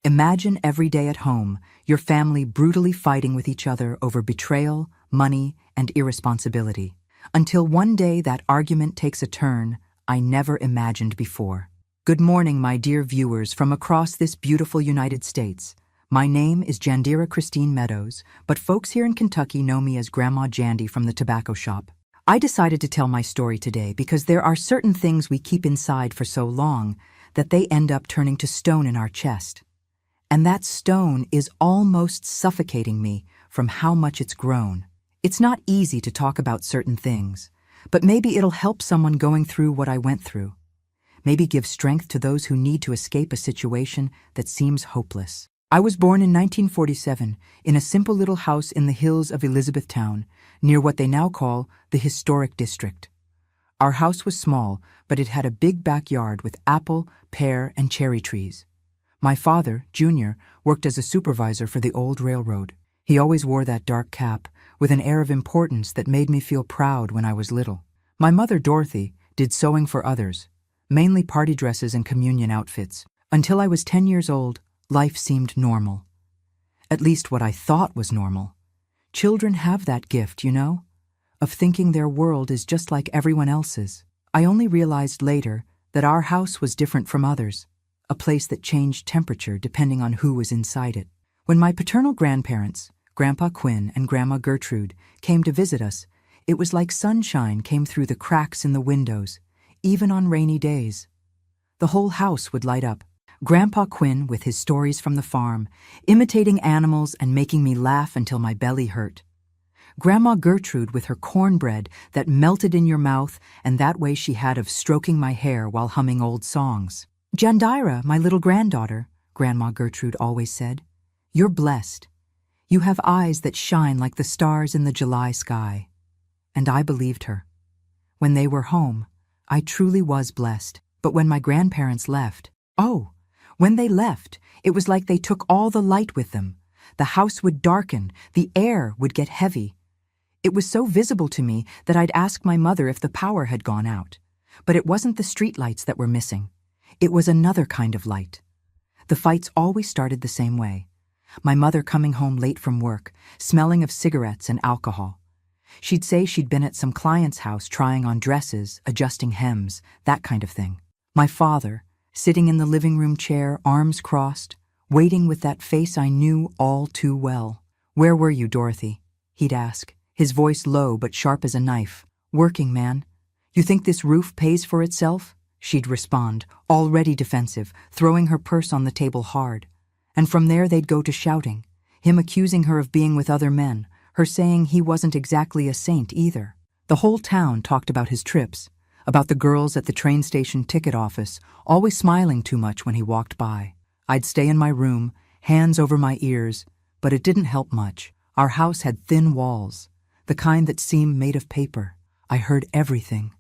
Imagine every day at home, your family brutally fighting with each other over betrayal, money, and irresponsibility. Until one day that argument takes a turn I never imagined before. Good morning, my dear viewers from across this beautiful United States. My name is Jandira Christine Meadows, but folks here in Kentucky know me as Grandma Jandy from the tobacco shop. I decided to tell my story today because there are certain things we keep inside for so long that they end up turning to stone in our chest. And that stone is almost suffocating me from how much it's grown. It's not easy to talk about certain things, but maybe it'll help someone going through what I went through. Maybe give strength to those who need to escape a situation that seems hopeless. I was born in 1947 in a simple little house in the hills of Elizabethtown, near what they now call the Historic District. Our house was small, but it had a big backyard with apple, pear, and cherry trees. My father, Junior, worked as a supervisor for the old railroad. He always wore that dark cap, with an air of importance that made me feel proud when I was little. My mother, Dorothy, did sewing for others, mainly party dresses and communion outfits. Until I was 10 years old, life seemed normal. At least what I thought was normal. Children have that gift, of thinking their world is just like everyone else's. I only realized later that our house was different from others, a place that changed temperature depending on who was inside it. When my paternal grandparents, Grandpa Quinn and Grandma Gertrude, came to visit us, it was like sunshine came through the cracks in the windows, even on rainy days. The whole house would light up. Grandpa Quinn with his stories from the farm, imitating animals and making me laugh until my belly hurt. Grandma Gertrude with her cornbread that melted in your mouth and that way she had of stroking my hair while humming old songs. "Jandira, my little granddaughter," Grandma Gertrude always said, "you're blessed. You have eyes that shine like the stars in the July sky." And I believed her. When they were home, I truly was blessed. But when my grandparents left, when they left, it was like they took all the light with them. The house would darken, the air would get heavy. It was so visible to me that I'd ask my mother if the power had gone out. But it wasn't the street lights that were missing. It was another kind of light. The fights always started the same way. My mother coming home late from work, smelling of cigarettes and alcohol. She'd say she'd been at some client's house trying on dresses, adjusting hems, that kind of thing. My father, sitting in the living room chair, arms crossed, waiting with that face I knew all too well. "Where were you, Dorothy?" he'd ask, his voice low but sharp as a knife. "Working, man. You think this roof pays for itself?" She'd respond, already defensive, throwing her purse on the table hard. And from there they'd go to shouting, him accusing her of being with other men, her saying he wasn't exactly a saint either. The whole town talked about his trips, about the girls at the train station ticket office, always smiling too much when he walked by. I'd stay in my room, hands over my ears, but it didn't help much. Our house had thin walls, the kind that seemed made of paper. I heard everything.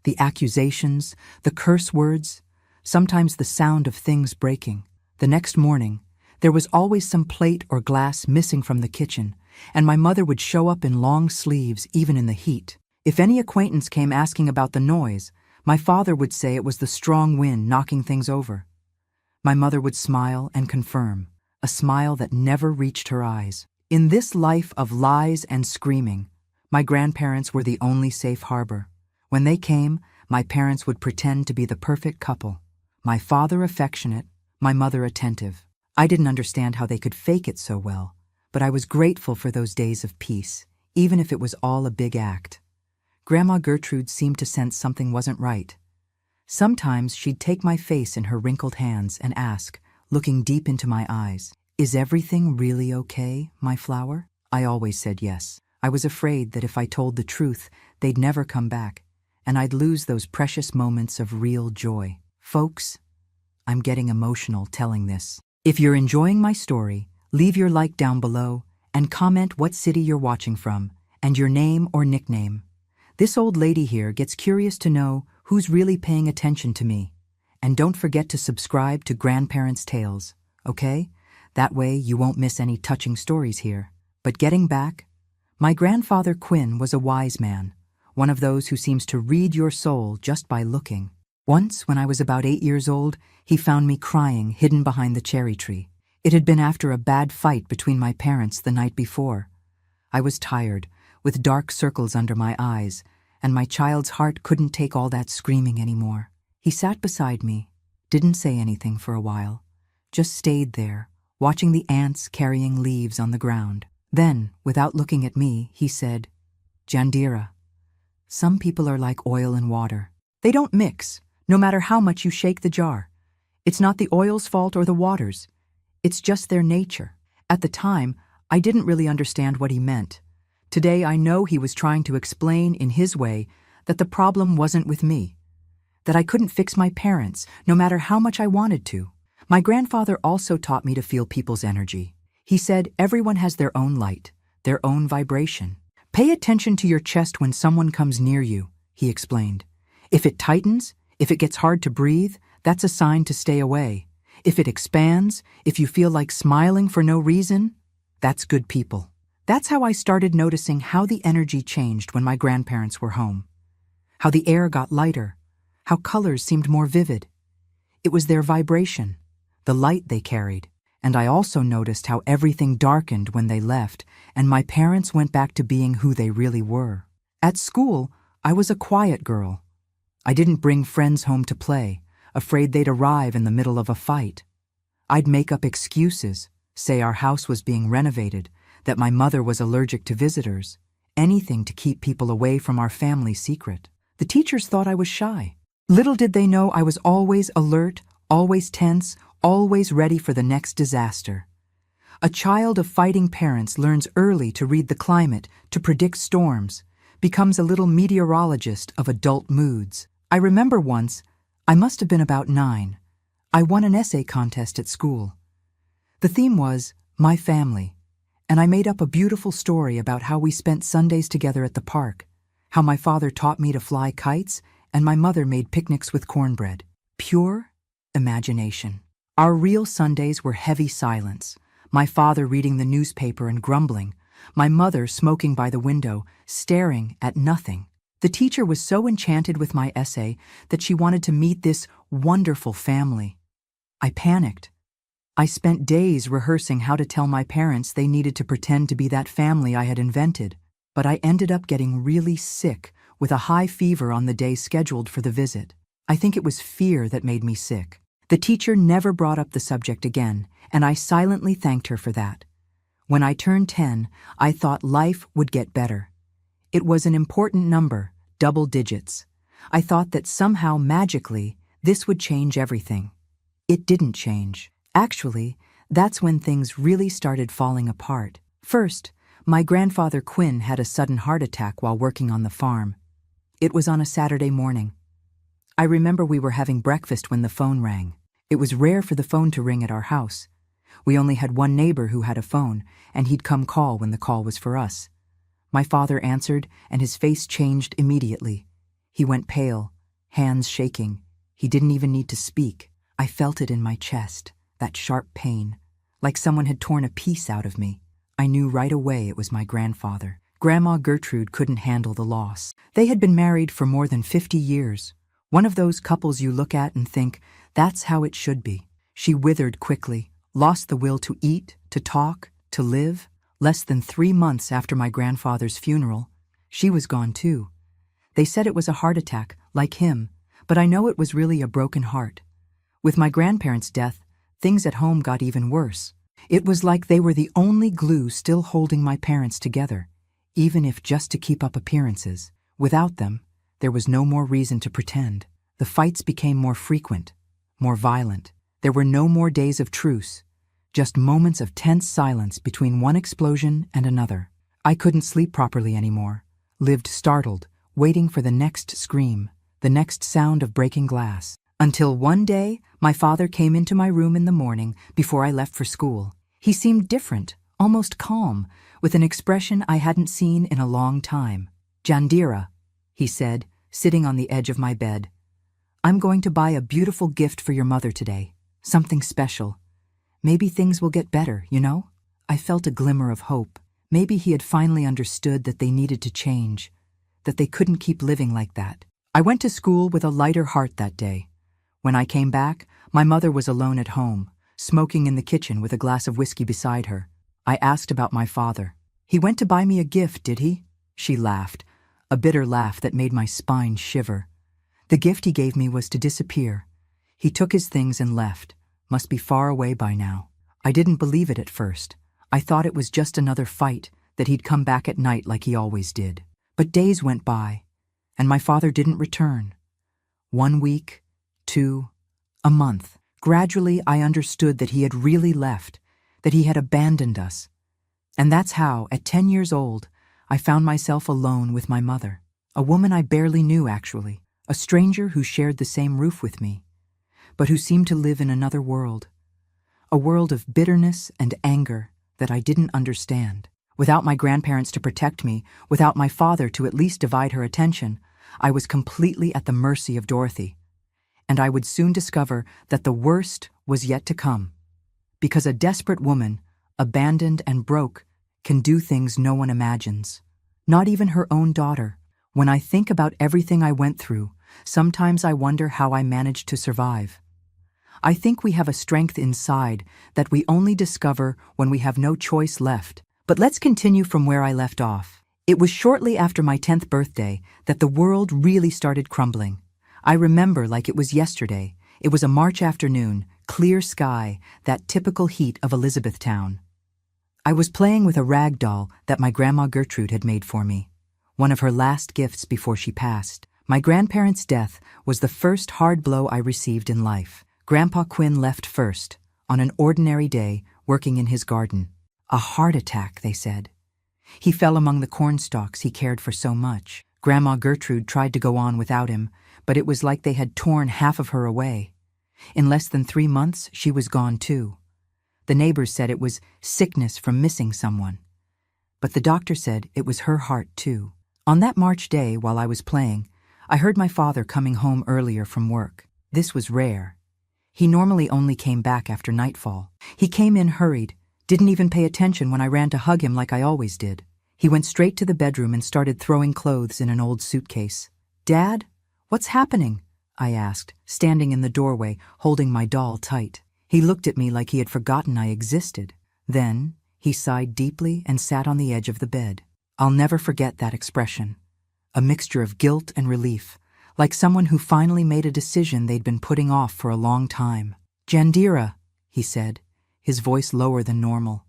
The accusations, the curse words, sometimes the sound of things breaking. The next morning, there was always some plate or glass missing from the kitchen, and my mother would show up in long sleeves even in the heat. If any acquaintance came asking about the noise, my father would say it was the strong wind knocking things over. My mother would smile and confirm, a smile that never reached her eyes. In this life of lies and screaming, my grandparents were the only safe harbor. When they came, my parents would pretend to be the perfect couple. My father affectionate, my mother attentive. I didn't understand how they could fake it so well, but I was grateful for those days of peace, even if it was all a big act. Grandma Gertrude seemed to sense something wasn't right. Sometimes she'd take my face in her wrinkled hands and ask, looking deep into my eyes, "Is everything really okay, my flower?" I always said yes. I was afraid that if I told the truth, they'd never come back, and I'd lose those precious moments of real joy. Folks, I'm getting emotional telling this. If you're enjoying my story, leave your like down below and comment what city you're watching from and your name or nickname. This old lady here gets curious to know who's really paying attention to me. And don't forget to subscribe to Grandparents' Tales, okay? That way you won't miss any touching stories here. But getting back, my grandfather Quinn was a wise man, one of those who seems to read your soul just by looking. Once, when I was about 8 years old, he found me crying, hidden behind the cherry tree. It had been after a bad fight between my parents the night before. I was tired, with dark circles under my eyes, and my child's heart couldn't take all that screaming anymore. He sat beside me, didn't say anything for a while, just stayed there, watching the ants carrying leaves on the ground. Then, without looking at me, he said, "Jandira, some people are like oil and water. They don't mix, no matter how much you shake the jar. It's not the oil's fault or the water's. It's just their nature." At the time, I didn't really understand what he meant. Today, I know he was trying to explain in his way that the problem wasn't with me, that I couldn't fix my parents, no matter how much I wanted to. My grandfather also taught me to feel people's energy. He said everyone has their own light, their own vibration. Pay attention to your chest when someone comes near you, he explained. If it tightens, if it gets hard to breathe, that's a sign to stay away. If it expands, if you feel like smiling for no reason, that's good people. That's how I started noticing how the energy changed when my grandparents were home. How the air got lighter, how colors seemed more vivid. It was their vibration, the light they carried. And I also noticed how everything darkened when they left, and my parents went back to being who they really were. At school, I was a quiet girl. I didn't bring friends home to play, afraid they'd arrive in the middle of a fight. I'd make up excuses, say our house was being renovated, that my mother was allergic to visitors, anything to keep people away from our family secret. The teachers thought I was shy. Little did they know I was always alert, always tense, always ready for the next disaster. A child of fighting parents learns early to read the climate, to predict storms, becomes a little meteorologist of adult moods. I remember once, I must have been about 9, I won an essay contest at school. The theme was my family, and I made up a beautiful story about how we spent Sundays together at the park, how my father taught me to fly kites, and my mother made picnics with cornbread. Pure imagination. Our real Sundays were heavy silence, my father reading the newspaper and grumbling, my mother smoking by the window, staring at nothing. The teacher was so enchanted with my essay that she wanted to meet this wonderful family. I panicked. I spent days rehearsing how to tell my parents they needed to pretend to be that family I had invented, but I ended up getting really sick with a high fever on the day scheduled for the visit. I think it was fear that made me sick. The teacher never brought up the subject again, and I silently thanked her for that. When I turned 10, I thought life would get better. It was an important number, double digits. I thought that somehow, magically, this would change everything. It didn't change. Actually, that's when things really started falling apart. First, my grandfather Quinn had a sudden heart attack while working on the farm. It was on a Saturday morning. I remember we were having breakfast when the phone rang. It was rare for the phone to ring at our house. We only had one neighbor who had a phone, and he'd come call when the call was for us. My father answered, and his face changed immediately. He went pale, hands shaking. He didn't even need to speak. I felt it in my chest, that sharp pain, like someone had torn a piece out of me. I knew right away it was my grandfather. Grandma Gertrude couldn't handle the loss. They had been married for more than 50 years. One of those couples you look at and think, that's how it should be. She withered quickly, lost the will to eat, to talk, to live. Less than 3 months after my grandfather's funeral, she was gone too. They said it was a heart attack, like him, but I know it was really a broken heart. With my grandparents' death, things at home got even worse. It was like they were the only glue still holding my parents together, even if just to keep up appearances. Without them, there was no more reason to pretend. The fights became more frequent, more violent. There were no more days of truce, just moments of tense silence between one explosion and another. I couldn't sleep properly anymore, lived startled, waiting for the next scream, the next sound of breaking glass. Until one day, my father came into my room in the morning before I left for school. He seemed different, almost calm, with an expression I hadn't seen in a long time. "Jandira," he said, sitting on the edge of my bed. "I'm going to buy a beautiful gift for your mother today, something special. Maybe things will get better, you know?" I felt a glimmer of hope. Maybe he had finally understood that they needed to change, that they couldn't keep living like that. I went to school with a lighter heart that day. When I came back, my mother was alone at home, smoking in the kitchen with a glass of whiskey beside her. I asked about my father. "He went to buy me a gift, did he?" She laughed, a bitter laugh that made my spine shiver. "The gift he gave me was to disappear. He took his things and left. Must be far away by now." I didn't believe it at first. I thought it was just another fight, that he'd come back at night like he always did. But days went by, and my father didn't return. 1 week, 2, a month. Gradually, I understood that he had really left, that he had abandoned us. And that's how, at 10 years old, I found myself alone with my mother. A woman I barely knew, actually. A stranger who shared the same roof with me, but who seemed to live in another world. A world of bitterness and anger that I didn't understand. Without my grandparents to protect me, without my father to at least divide her attention, I was completely at the mercy of Dorothy. And I would soon discover that the worst was yet to come. Because a desperate woman, abandoned and broke, can do things no one imagines. Not even her own daughter. When I think about everything I went through, sometimes I wonder how I managed to survive. I think we have a strength inside that we only discover when we have no choice left. But let's continue from where I left off. It was shortly after my 10th birthday that the world really started crumbling. I remember like it was yesterday. It was a March afternoon, clear sky, that typical heat of Elizabethtown. I was playing with a rag doll that my Grandma Gertrude had made for me, one of her last gifts before she passed. My grandparents' death was the first hard blow I received in life. Grandpa Quinn left first, on an ordinary day, working in his garden. A heart attack, they said. He fell among the cornstalks he cared for so much. Grandma Gertrude tried to go on without him, but it was like they had torn half of her away. In less than 3 months, she was gone too. The neighbors said it was sickness from missing someone. But the doctor said it was her heart too. On that March day, while I was playing, I heard my father coming home earlier from work. This was rare. He normally only came back after nightfall. He came in hurried, didn't even pay attention when I ran to hug him like I always did. He went straight to the bedroom and started throwing clothes in an old suitcase. "Dad, what's happening?" I asked, standing in the doorway, holding my doll tight. He looked at me like he had forgotten I existed. Then, he sighed deeply and sat on the edge of the bed. I'll never forget that expression. A mixture of guilt and relief, like someone who finally made a decision they'd been putting off for a long time. "Jandira," he said, his voice lower than normal.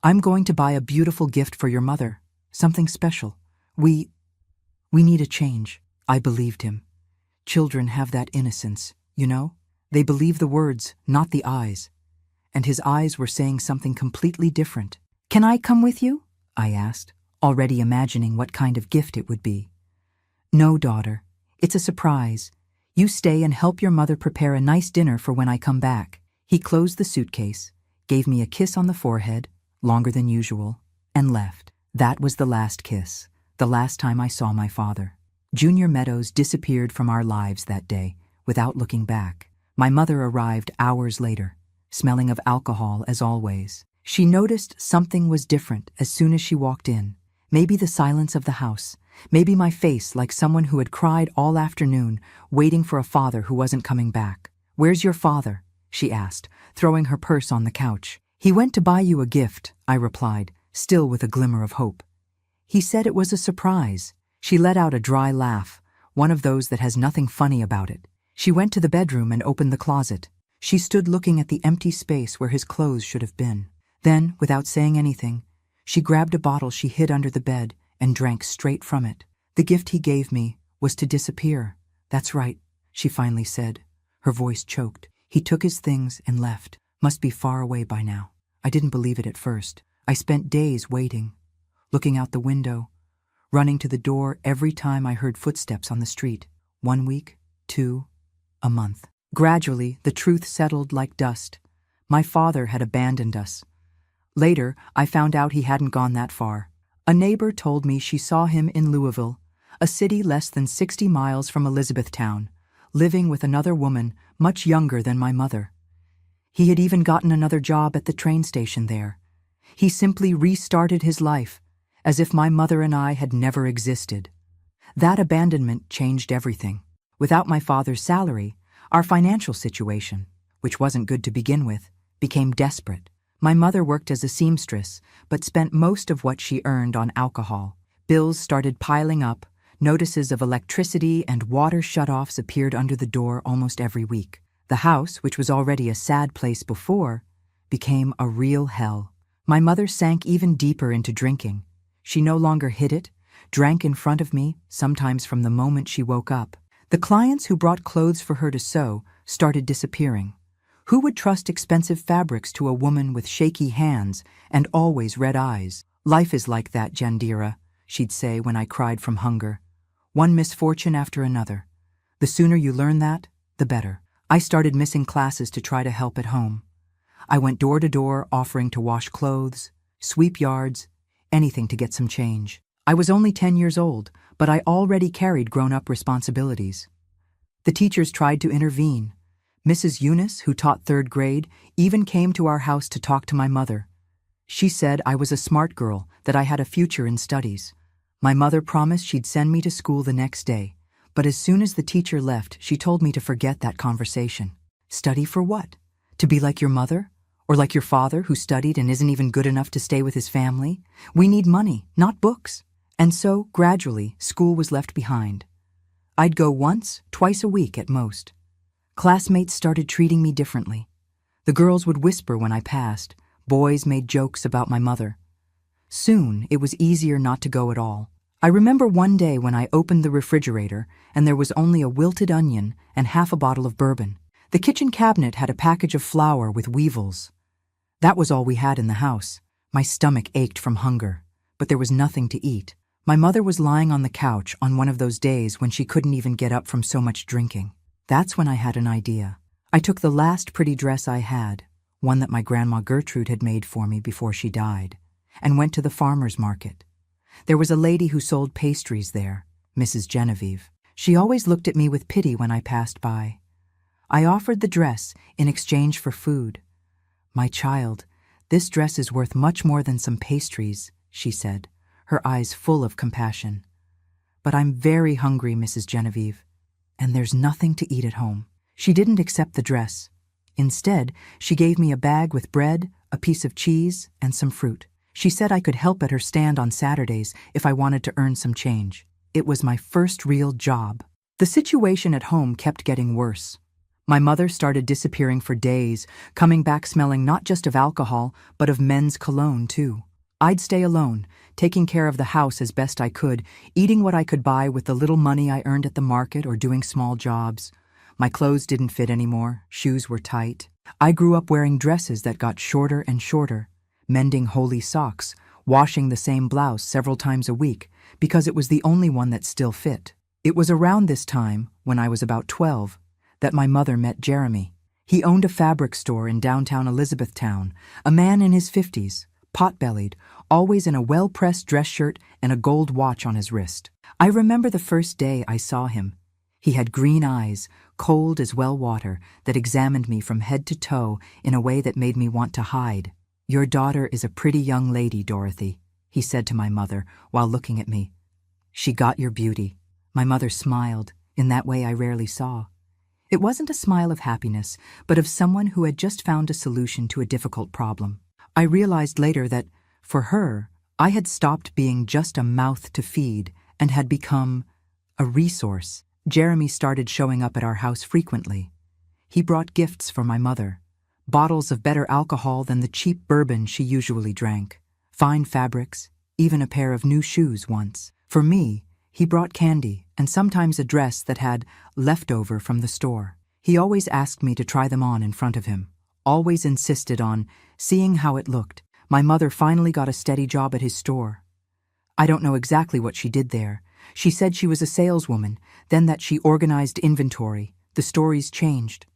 "I'm going to buy a beautiful gift for your mother, something special. We need a change." I believed him. Children have that innocence, you know? They believe the words, not the eyes. And his eyes were saying something completely different. "Can I come with you?" I asked, already imagining what kind of gift it would be. "No, daughter. It's a surprise. You stay and help your mother prepare a nice dinner for when I come back." He closed the suitcase, gave me a kiss on the forehead, longer than usual, and left. That was the last kiss, the last time I saw my father. Junior Meadows disappeared from our lives that day, without looking back. My mother arrived hours later, smelling of alcohol as always. She noticed something was different as soon as she walked in. Maybe the silence of the house, maybe my face like someone who had cried all afternoon, waiting for a father who wasn't coming back. "Where's your father?" she asked, throwing her purse on the couch. "He went to buy you a gift," I replied, still with a glimmer of hope. "He said it was a surprise." She let out a dry laugh, one of those that has nothing funny about it. She went to the bedroom and opened the closet. She stood looking at the empty space where his clothes should have been. Then, without saying anything, she grabbed a bottle she hid under the bed and drank straight from it. "The gift he gave me was to disappear." "That's right," she finally said. Her voice choked. "He took his things and left. Must be far away by now." I didn't believe it at first. I spent days waiting, looking out the window, running to the door every time I heard footsteps on the street. 1 week, 2, a month. Gradually, the truth settled like dust. My father had abandoned us. Later, I found out he hadn't gone that far. A neighbor told me she saw him in Louisville, a city less than 60 miles from Elizabethtown, living with another woman much younger than my mother. He had even gotten another job at the train station there. He simply restarted his life, as if my mother and I had never existed. That abandonment changed everything. Without my father's salary, our financial situation, which wasn't good to begin with, became desperate. My mother worked as a seamstress, but spent most of what she earned on alcohol. Bills started piling up, notices of electricity and water shutoffs appeared under the door almost every week. The house, which was already a sad place before, became a real hell. My mother sank even deeper into drinking. She no longer hid it, drank in front of me, sometimes from the moment she woke up. The clients who brought clothes for her to sew started disappearing. Who would trust expensive fabrics to a woman with shaky hands and always red eyes? Life is like that, Jandira, she'd say when I cried from hunger. One misfortune after another. The sooner you learn that, the better. I started missing classes to try to help at home. I went door to door offering to wash clothes, sweep yards, anything to get some change. I was only 10 years old, but I already carried grown-up responsibilities. The teachers tried to intervene. Mrs. Eunice, who taught 3rd grade, even came to our house to talk to my mother. She said I was a smart girl, that I had a future in studies. My mother promised she'd send me to school the next day, but as soon as the teacher left, she told me to forget that conversation. Study for what? To be like your mother? Or like your father, who studied and isn't even good enough to stay with his family? We need money, not books. And so, gradually, school was left behind. I'd go once, twice a week at most. Classmates started treating me differently. The girls would whisper when I passed. Boys made jokes about my mother. Soon, it was easier not to go at all. I remember one day when I opened the refrigerator and there was only a wilted onion and half a bottle of bourbon. The kitchen cabinet had a package of flour with weevils. That was all we had in the house. My stomach ached from hunger, but there was nothing to eat. My mother was lying on the couch on one of those days when she couldn't even get up from so much drinking. That's when I had an idea. I took the last pretty dress I had, one that my Grandma Gertrude had made for me before she died, and went to the farmer's market. There was a lady who sold pastries there, Mrs. Genevieve. She always looked at me with pity when I passed by. I offered the dress in exchange for food. "My child, this dress is worth much more than some pastries," she said, her eyes full of compassion. "But I'm very hungry, Mrs. Genevieve, and there's nothing to eat at home." She didn't accept the dress. Instead, she gave me a bag with bread, a piece of cheese, and some fruit. She said I could help at her stand on Saturdays if I wanted to earn some change. It was my first real job. The situation at home kept getting worse. My mother started disappearing for days, coming back smelling not just of alcohol, but of men's cologne, too. I'd stay alone, taking care of the house as best I could, eating what I could buy with the little money I earned at the market or doing small jobs. My clothes didn't fit anymore, shoes were tight. I grew up wearing dresses that got shorter and shorter, mending holey socks, washing the same blouse several times a week, because it was the only one that still fit. It was around this time, when I was about 12, that my mother met Jeremy. He owned a fabric store in downtown Elizabethtown, a man in his 50s, pot-bellied, always in a well-pressed dress shirt and a gold watch on his wrist. I remember the first day I saw him. He had green eyes, cold as well water, that examined me from head to toe in a way that made me want to hide. "Your daughter is a pretty young lady, Dorothy," he said to my mother while looking at me. "She got your beauty." My mother smiled, in that way I rarely saw. It wasn't a smile of happiness, but of someone who had just found a solution to a difficult problem. I realized later that, for her, I had stopped being just a mouth to feed and had become a resource. Jeremy started showing up at our house frequently. He brought gifts for my mother, bottles of better alcohol than the cheap bourbon she usually drank, fine fabrics, even a pair of new shoes once. For me, he brought candy and sometimes a dress that had leftover from the store. He always asked me to try them on in front of him, always insisted on seeing how it looked. My mother finally got a steady job at his store. I don't know exactly what she did there. She said she was a saleswoman, then that she organized inventory. The stories changed.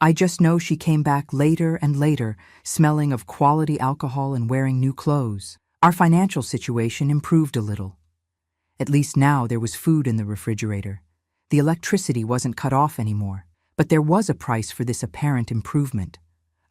I just know she came back later and later, smelling of quality alcohol and wearing new clothes. Our financial situation improved a little. At least now there was food in the refrigerator. The electricity wasn't cut off anymore. But there was a price for this apparent improvement.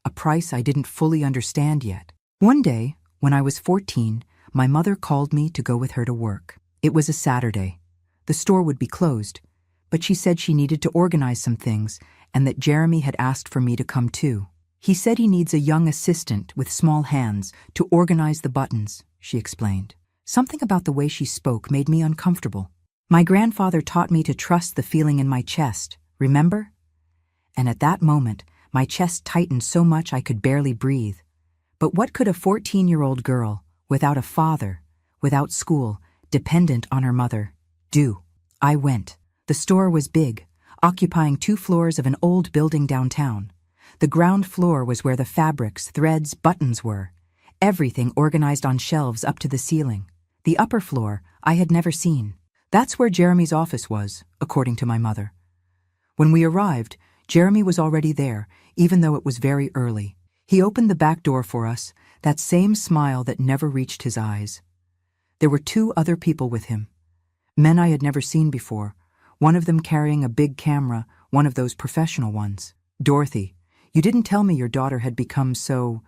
A price I didn't fully understand yet. One day, when I was 14, my mother called me to go with her to work. It was a Saturday. The store would be closed, but she said she needed to organize some things and that Jeremy had asked for me to come too. He said he needs a young assistant with small hands to organize the buttons, she explained. Something about the way she spoke made me uncomfortable. My grandfather taught me to trust the feeling in my chest, remember? And at that moment, my chest tightened so much I could barely breathe. But what could a 14-year-old girl, without a father, without school, dependent on her mother, do? I went. The store was big, occupying 2 floors of an old building downtown. The ground floor was where the fabrics, threads, buttons were. Everything organized on shelves up to the ceiling. The upper floor I had never seen. That's where Jeremy's office was, according to my mother. When we arrived, Jeremy was already there, even though it was very early. He opened the back door for us, that same smile that never reached his eyes. There were 2 other people with him. Men I had never seen before, one of them carrying a big camera, one of those professional ones. "Dorothy, you didn't tell me your daughter had become so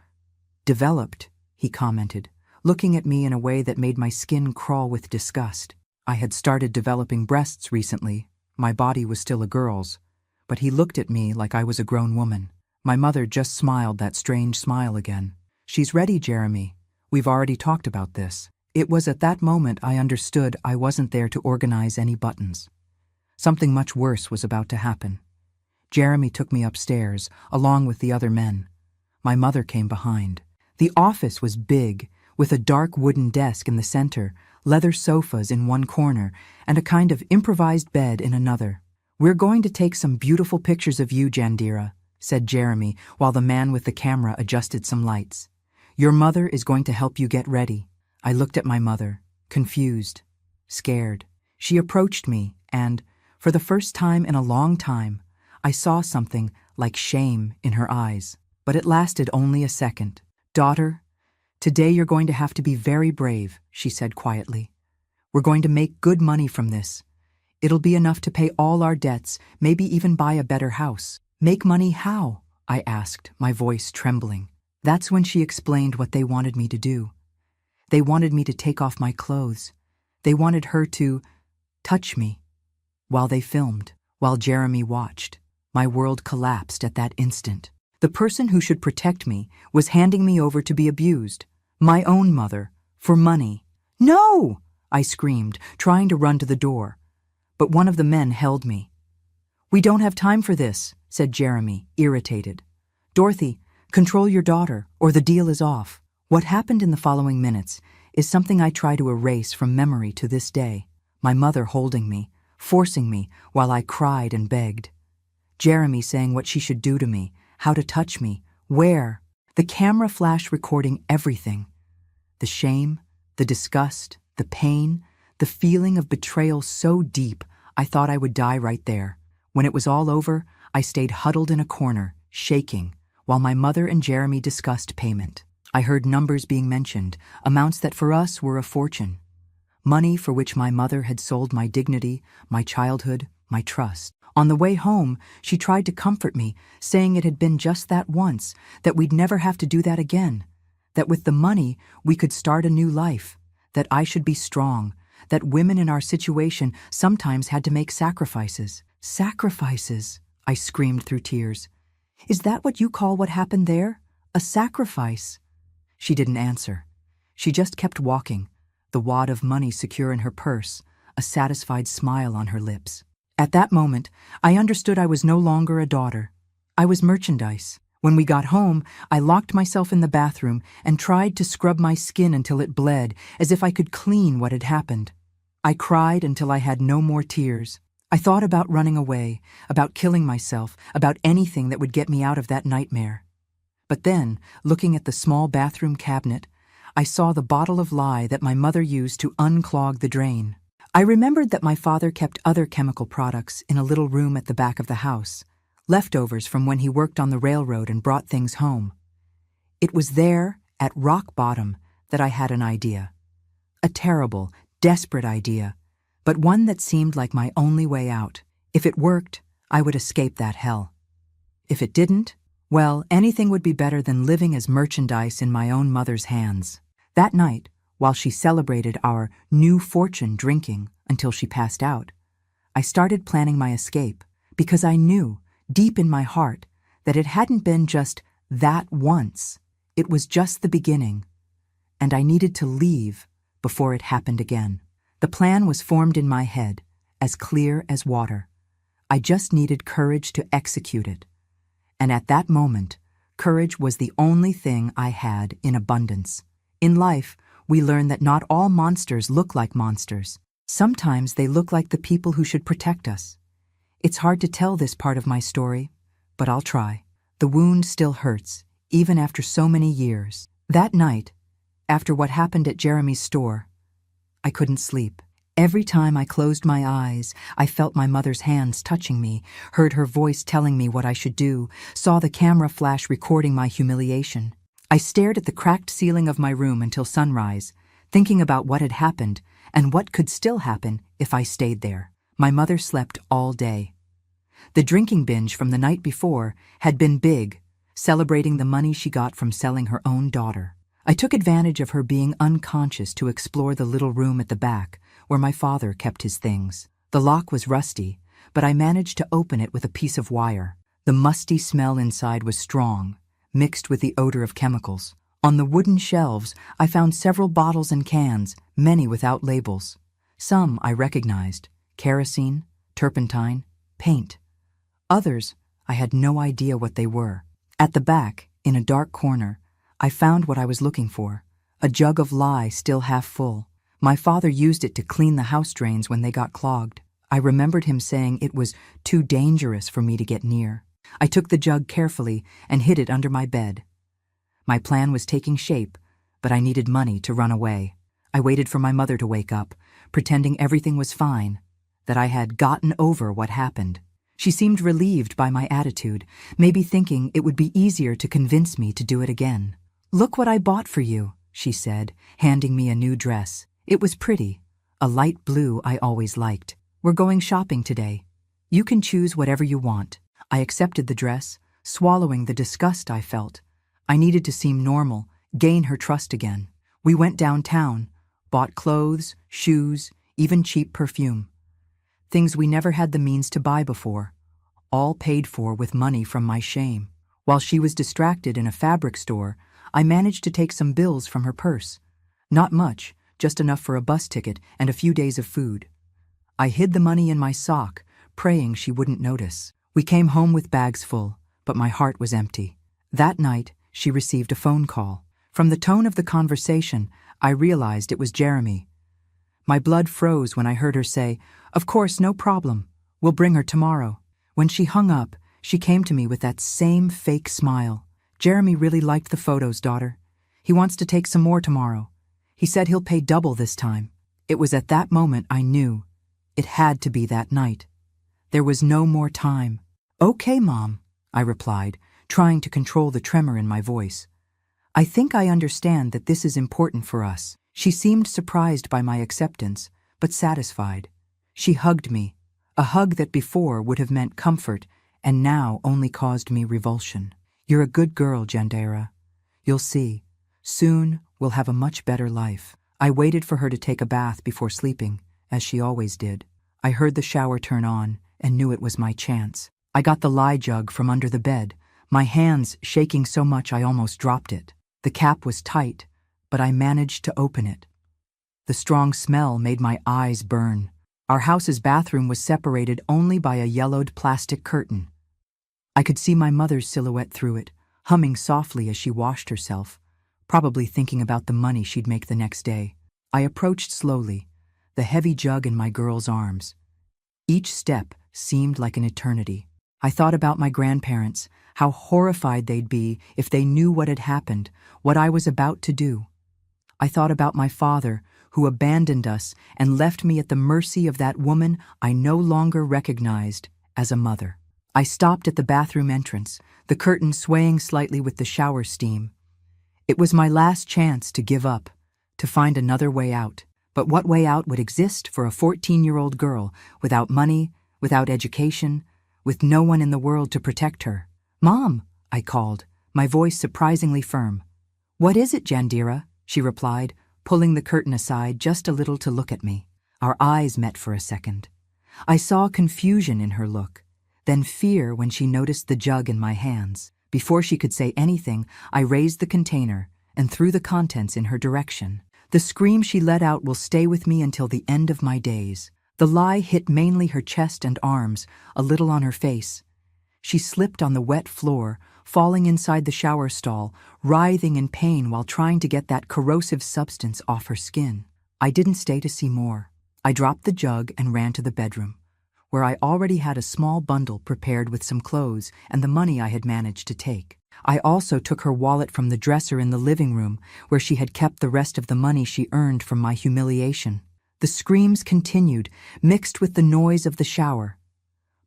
developed," he commented, looking at me in a way that made my skin crawl with disgust. I had started developing breasts recently. My body was still a girl's, but he looked at me like I was a grown woman. My mother just smiled that strange smile again. "She's ready, Jeremy. We've already talked about this." It was at that moment I understood I wasn't there to organize any buttons. Something much worse was about to happen. Jeremy took me upstairs, along with the other men. My mother came behind. The office was big, with a dark wooden desk in the center, leather sofas in one corner, and a kind of improvised bed in another. "We're going to take some beautiful pictures of you, Jandira," said Jeremy, while the man with the camera adjusted some lights. "Your mother is going to help you get ready." I looked at my mother, confused, scared. She approached me, and, for the first time in a long time, I saw something like shame in her eyes. But it lasted only a second. "Daughter, today you're going to have to be very brave," she said quietly. "We're going to make good money from this. It'll be enough to pay all our debts, maybe even buy a better house." "Make money how?" I asked, my voice trembling. That's when she explained what they wanted me to do. They wanted me to take off my clothes. They wanted her to touch me. While they filmed, while Jeremy watched, my world collapsed at that instant. The person who should protect me was handing me over to be abused. My own mother, for money. "No!" I screamed, trying to run to the door. But one of the men held me. "We don't have time for this," said Jeremy, irritated. "Dorothy, control your daughter, or the deal is off." What happened in the following minutes is something I try to erase from memory to this day. My mother holding me, forcing me while I cried and begged. Jeremy saying what she should do to me, how to touch me, where. The camera flash recording everything. The shame, the disgust, the pain, the feeling of betrayal so deep I thought I would die right there. When it was all over, I stayed huddled in a corner, shaking, while my mother and Jeremy discussed payment. I heard numbers being mentioned, amounts that for us were a fortune. Money for which my mother had sold my dignity, my childhood, my trust. On the way home, she tried to comfort me, saying it had been just that once, that we'd never have to do that again, that with the money we could start a new life, that I should be strong, that women in our situation sometimes had to make sacrifices. Sacrifices, I screamed through tears. "Is that what you call what happened there? A sacrifice?" She didn't answer. She just kept walking, the wad of money secure in her purse, a satisfied smile on her lips. At that moment, I understood I was no longer a daughter. I was merchandise. When we got home, I locked myself in the bathroom and tried to scrub my skin until it bled, as if I could clean what had happened. I cried until I had no more tears. I thought about running away, about killing myself, about anything that would get me out of that nightmare. But then, looking at the small bathroom cabinet, I saw the bottle of lye that my mother used to unclog the drain. I remembered that my father kept other chemical products in a little room at the back of the house, leftovers from when he worked on the railroad and brought things home. It was there, at rock bottom, that I had an idea. A terrible, desperate idea, but one that seemed like my only way out. If it worked, I would escape that hell. If it didn't, well, anything would be better than living as merchandise in my own mother's hands. That night, while she celebrated our new fortune drinking until she passed out. I started planning my escape because I knew, deep in my heart, that it hadn't been just that once. It was just the beginning, and I needed to leave before it happened again. The plan was formed in my head, as clear as water. I just needed courage to execute it. And at that moment, courage was the only thing I had in abundance. In life, we learn that not all monsters look like monsters. Sometimes they look like the people who should protect us. It's hard to tell this part of my story, but I'll try. The wound still hurts, even after so many years. That night, after what happened at Jeremy's store, I couldn't sleep. Every time I closed my eyes, I felt my mother's hands touching me, heard her voice telling me what I should do, saw the camera flash recording my humiliation. I stared at the cracked ceiling of my room until sunrise, thinking about what had happened and what could still happen if I stayed there. My mother slept all day. The drinking binge from the night before had been big, celebrating the money she got from selling her own daughter. I took advantage of her being unconscious to explore the little room at the back, where my father kept his things. The lock was rusty, but I managed to open it with a piece of wire. The musty smell inside was strong, mixed with the odor of chemicals. On the wooden shelves, I found several bottles and cans, many without labels. Some I recognized: kerosene, turpentine, paint. Others, I had no idea what they were. At the back, in a dark corner, I found what I was looking for: a jug of lye still half full. My father used it to clean the house drains when they got clogged. I remembered him saying it was too dangerous for me to get near. I took the jug carefully and hid it under my bed. My plan was taking shape, but I needed money to run away. I waited for my mother to wake up, pretending everything was fine, that I had gotten over what happened. She seemed relieved by my attitude, maybe thinking it would be easier to convince me to do it again. "Look what I bought for you," she said, handing me a new dress. It was pretty, a light blue I always liked. "We're going shopping today. You can choose whatever you want." I accepted the dress, swallowing the disgust I felt. I needed to seem normal, gain her trust again. We went downtown, bought clothes, shoes, even cheap perfume. Things we never had the means to buy before, all paid for with money from my shame. While she was distracted in a fabric store, I managed to take some bills from her purse. Not much, just enough for a bus ticket and a few days of food. I hid the money in my sock, praying she wouldn't notice. We came home with bags full, but my heart was empty. That night, she received a phone call. From the tone of the conversation, I realized it was Jeremy. My blood froze when I heard her say, "Of course, no problem. We'll bring her tomorrow." When she hung up, she came to me with that same fake smile. "Jeremy really liked the photos, daughter. He wants to take some more tomorrow. He said he'll pay double this time." It was at that moment I knew. It had to be that night. There was no more time. "Okay, Mom," I replied, trying to control the tremor in my voice. "I think I understand that this is important for us." She seemed surprised by my acceptance, but satisfied. She hugged me, a hug that before would have meant comfort and now only caused me revulsion. "You're a good girl, Jandera. You'll see. Soon we'll have a much better life." I waited for her to take a bath before sleeping, as she always did. I heard the shower turn on and knew it was my chance. I got the lye jug from under the bed, my hands shaking so much I almost dropped it. The cap was tight, but I managed to open it. The strong smell made my eyes burn. Our house's bathroom was separated only by a yellowed plastic curtain. I could see my mother's silhouette through it, humming softly as she washed herself, probably thinking about the money she'd make the next day. I approached slowly, the heavy jug in my girl's arms. Each step seemed like an eternity. I thought about my grandparents, how horrified they'd be if they knew what had happened, what I was about to do. I thought about my father, who abandoned us and left me at the mercy of that woman I no longer recognized as a mother. I stopped at the bathroom entrance, the curtain swaying slightly with the shower steam. It was my last chance to give up, to find another way out. But what way out would exist for a 14-year-old girl without money, without education, with no one in the world to protect her? "Mom," I called, my voice surprisingly firm. "What is it, Jandira?" she replied, pulling the curtain aside just a little to look at me. Our eyes met for a second. I saw confusion in her look, then fear when she noticed the jug in my hands. Before she could say anything, I raised the container and threw the contents in her direction. The scream she let out will stay with me until the end of my days. The lie hit mainly her chest and arms, a little on her face. She slipped on the wet floor, falling inside the shower stall, writhing in pain while trying to get that corrosive substance off her skin. I didn't stay to see more. I dropped the jug and ran to the bedroom, where I already had a small bundle prepared with some clothes and the money I had managed to take. I also took her wallet from the dresser in the living room, where she had kept the rest of the money she earned from my humiliation. The screams continued, mixed with the noise of the shower.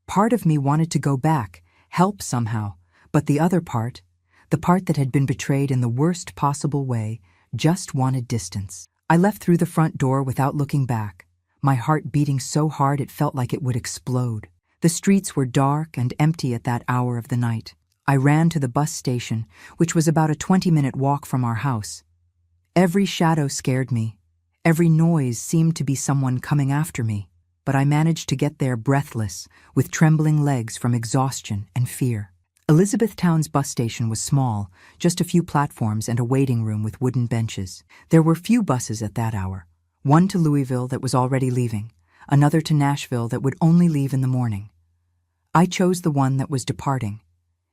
Part of me wanted to go back, help somehow, but the other part, the part that had been betrayed in the worst possible way, just wanted distance. I left through the front door without looking back, my heart beating so hard it felt like it would explode. The streets were dark and empty at that hour of the night. I ran to the bus station, which was about a 20-minute walk from our house. Every shadow scared me. Every noise seemed to be someone coming after me, but I managed to get there breathless, with trembling legs from exhaustion and fear. Elizabethtown's bus station was small, just a few platforms and a waiting room with wooden benches. There were few buses at that hour, one to Louisville that was already leaving, another to Nashville that would only leave in the morning. I chose the one that was departing.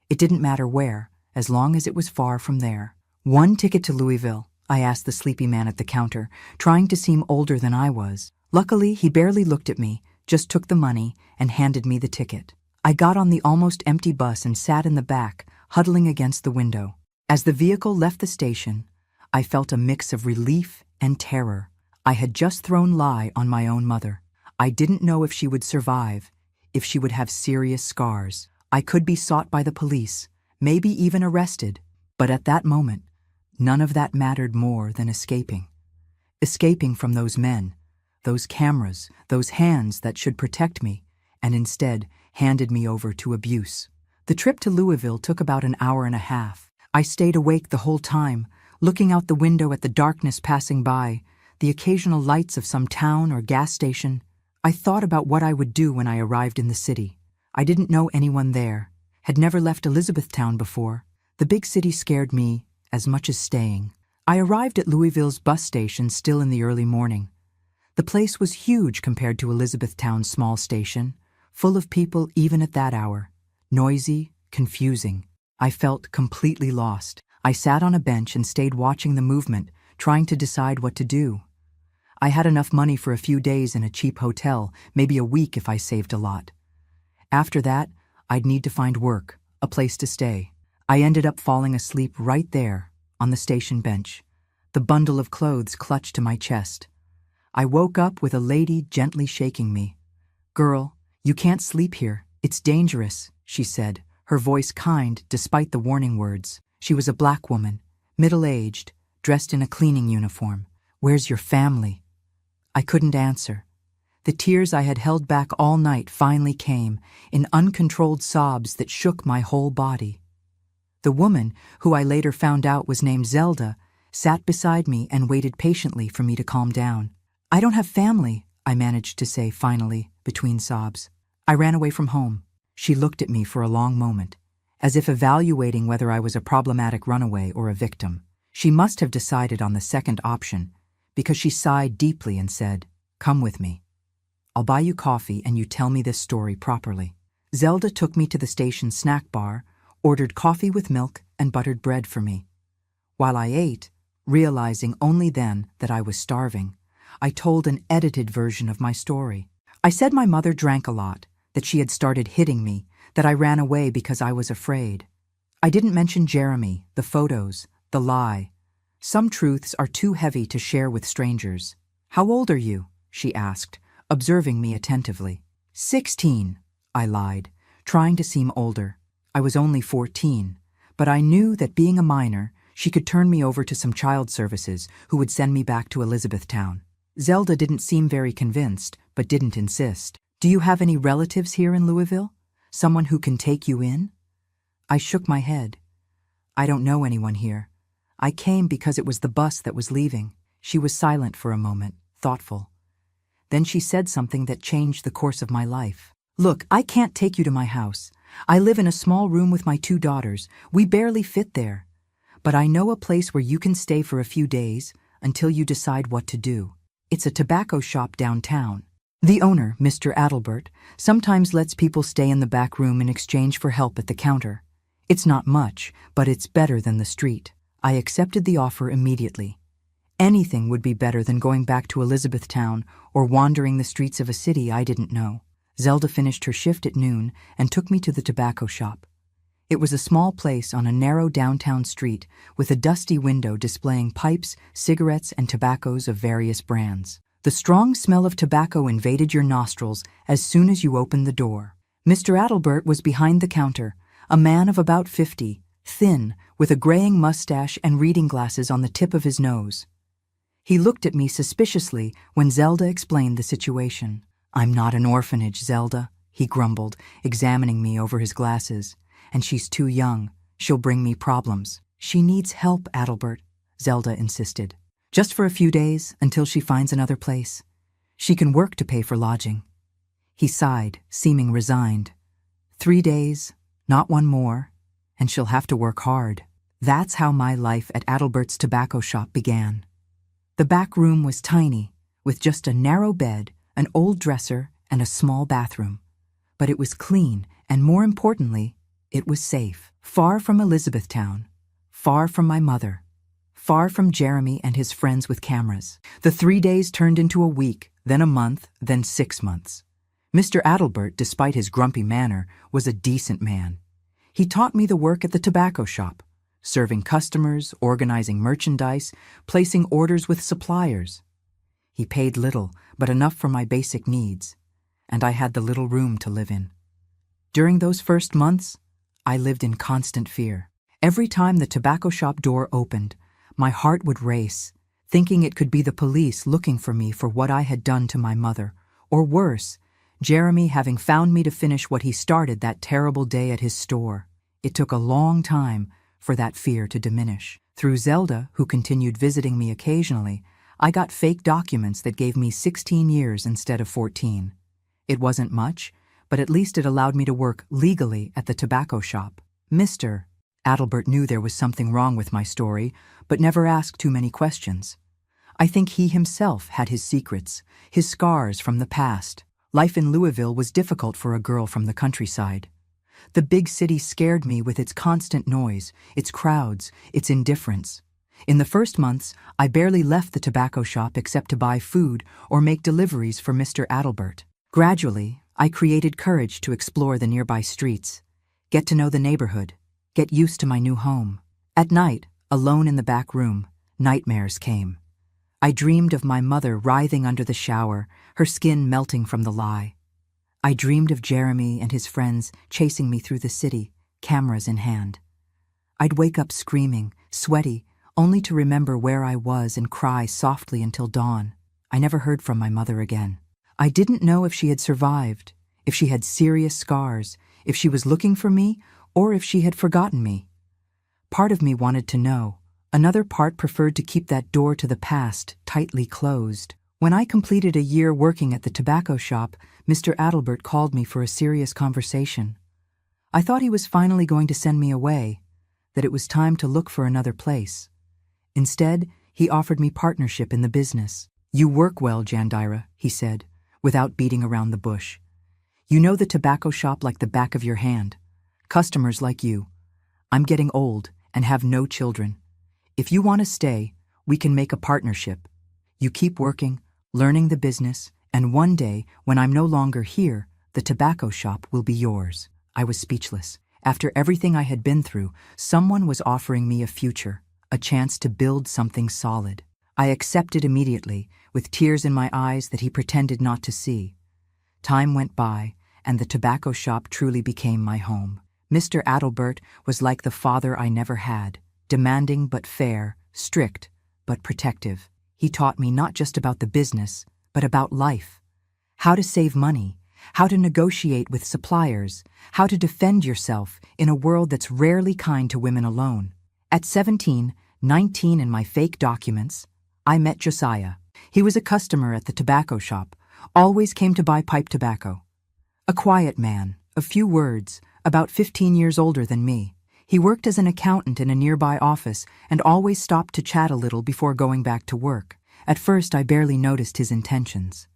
It didn't matter where, as long as it was far from there. "One ticket to Louisville," I asked the sleepy man at the counter, trying to seem older than I was. Luckily, he barely looked at me, just took the money, and handed me the ticket. I got on the almost empty bus and sat in the back, huddling against the window. As the vehicle left the station, I felt a mix of relief and terror. I had just thrown lie on my own mother. I didn't know if she would survive, if she would have serious scars. I could be sought by the police, maybe even arrested, but at that moment, none of that mattered more than escaping. Escaping from those men, those cameras, those hands that should protect me, and instead handed me over to abuse. The trip to Louisville took about an hour and a half. I stayed awake the whole time, looking out the window at the darkness passing by, the occasional lights of some town or gas station. I thought about what I would do when I arrived in the city. I didn't know anyone there, had never left Elizabethtown before. The big city scared me as much as staying. I arrived at Louisville's bus station still in the early morning. The place was huge compared to Elizabethtown's small station, full of people even at that hour. Noisy, confusing. I felt completely lost. I sat on a bench and stayed watching the movement, trying to decide what to do. I had enough money for a few days in a cheap hotel, maybe a week if I saved a lot. After that, I'd need to find work, a place to stay. I ended up falling asleep right there, on the station bench, the bundle of clothes clutched to my chest. I woke up with a lady gently shaking me. "Girl, you can't sleep here. It's dangerous," she said, her voice kind despite the warning words. She was a black woman, middle-aged, dressed in a cleaning uniform. "Where's your family?" I couldn't answer. The tears I had held back all night finally came, in uncontrolled sobs that shook my whole body. The woman, who I later found out was named Zelda, sat beside me and waited patiently for me to calm down. "I don't have family," I managed to say finally, between sobs. "I ran away from home." She looked at me for a long moment, as if evaluating whether I was a problematic runaway or a victim. She must have decided on the second option, because she sighed deeply and said, "Come with me. I'll buy you coffee and you tell me this story properly." Zelda took me to the station snack bar, ordered coffee with milk and buttered bread for me. While I ate, realizing only then that I was starving, I told an edited version of my story. I said my mother drank a lot, that she had started hitting me, that I ran away because I was afraid. I didn't mention Jeremy, the photos, the lie. Some truths are too heavy to share with strangers. "How old are you?" she asked, observing me attentively. 16, I lied, trying to seem older. I was only 14, but I knew that being a minor, she could turn me over to some child services who would send me back to Elizabethtown. Zelda didn't seem very convinced, but didn't insist. "Do you have any relatives here in Louisville? Someone who can take you in?" I shook my head. "I don't know anyone here. I came because it was the bus that was leaving." She was silent for a moment, thoughtful. Then she said something that changed the course of my life. "Look, I can't take you to my house. I live in a small room with my 2 daughters. We barely fit there. But I know a place where you can stay for a few days until you decide what to do. It's a tobacco shop downtown. The owner, Mr. Adelbert, sometimes lets people stay in the back room in exchange for help at the counter. It's not much, but it's better than the street." I accepted the offer immediately. Anything would be better than going back to Elizabethtown or wandering the streets of a city I didn't know. Zelda finished her shift at noon and took me to the tobacco shop. It was a small place on a narrow downtown street with a dusty window displaying pipes, cigarettes, and tobaccos of various brands. The strong smell of tobacco invaded your nostrils as soon as you opened the door. Mr. Adelbert was behind the counter, a man of about 50, thin, with a graying mustache and reading glasses on the tip of his nose. He looked at me suspiciously when Zelda explained the situation. "I'm not an orphanage, Zelda," he grumbled, examining me over his glasses. "And she's too young. She'll bring me problems." "She needs help, Adelbert," Zelda insisted. "Just for a few days, until she finds another place. She can work to pay for lodging." He sighed, seeming resigned. 3 days, not one more, and she'll have to work hard. That's how my life at Adelbert's tobacco shop began. The back room was tiny, with just a narrow bed, an old dresser, and a small bathroom. But it was clean, and more importantly, it was safe. Far from Elizabethtown, far from my mother, far from Jeremy and his friends with cameras. The 3 days turned into a week, then a month, then 6 months. Mr. Adelbert, despite his grumpy manner, was a decent man. He taught me the work at the tobacco shop, serving customers, organizing merchandise, placing orders with suppliers. He paid little, but enough for my basic needs, and I had the little room to live in. During those first months, I lived in constant fear. Every time the tobacco shop door opened, my heart would race, thinking it could be the police looking for me for what I had done to my mother, or worse, Jeremy having found me to finish what he started that terrible day at his store. It took a long time for that fear to diminish. Through Zelda, who continued visiting me occasionally, I got fake documents that gave me 16 years instead of 14. It wasn't much, but at least it allowed me to work legally at the tobacco shop. Mr. Adelbert knew there was something wrong with my story, but never asked too many questions. I think he himself had his secrets, his scars from the past. Life in Louisville was difficult for a girl from the countryside. The big city scared me with its constant noise, its crowds, its indifference. In the first months, I barely left the tobacco shop except to buy food or make deliveries for Mr. Adelbert. Gradually, I created courage to explore the nearby streets, get to know the neighborhood, get used to my new home. At night, alone in the back room, nightmares came. I dreamed of my mother writhing under the shower, her skin melting from the lye. I dreamed of Jeremy and his friends chasing me through the city, cameras in hand. I'd wake up screaming, sweaty, only to remember where I was and cry softly until dawn. I never heard from my mother again. I didn't know if she had survived, if she had serious scars, if she was looking for me, or if she had forgotten me. Part of me wanted to know. Another part preferred to keep that door to the past tightly closed. When I completed a year working at the tobacco shop, Mr. Adelbert called me for a serious conversation. I thought he was finally going to send me away, that it was time to look for another place. Instead, he offered me partnership in the business. "You work well, Jandira," he said, without beating around the bush. "You know the tobacco shop like the back of your hand. Customers like you. I'm getting old and have no children. If you want to stay, we can make a partnership. You keep working, learning the business, and one day, when I'm no longer here, the tobacco shop will be yours." I was speechless. After everything I had been through, someone was offering me a future, a chance to build something solid. I accepted immediately, with tears in my eyes that he pretended not to see. Time went by, and the tobacco shop truly became my home. Mr. Adelbert was like the father I never had, demanding but fair, strict but protective. He taught me not just about the business, but about life. How to save money, how to negotiate with suppliers, how to defend yourself in a world that's rarely kind to women alone. At 17, 19 in my fake documents, I met Josiah. He was a customer at the tobacco shop, Always came to buy pipe tobacco. A quiet man, a few words, about 15 years older than me. He worked as an accountant in a nearby office and always stopped to chat a little before going back to work. At first, I barely noticed his intentions.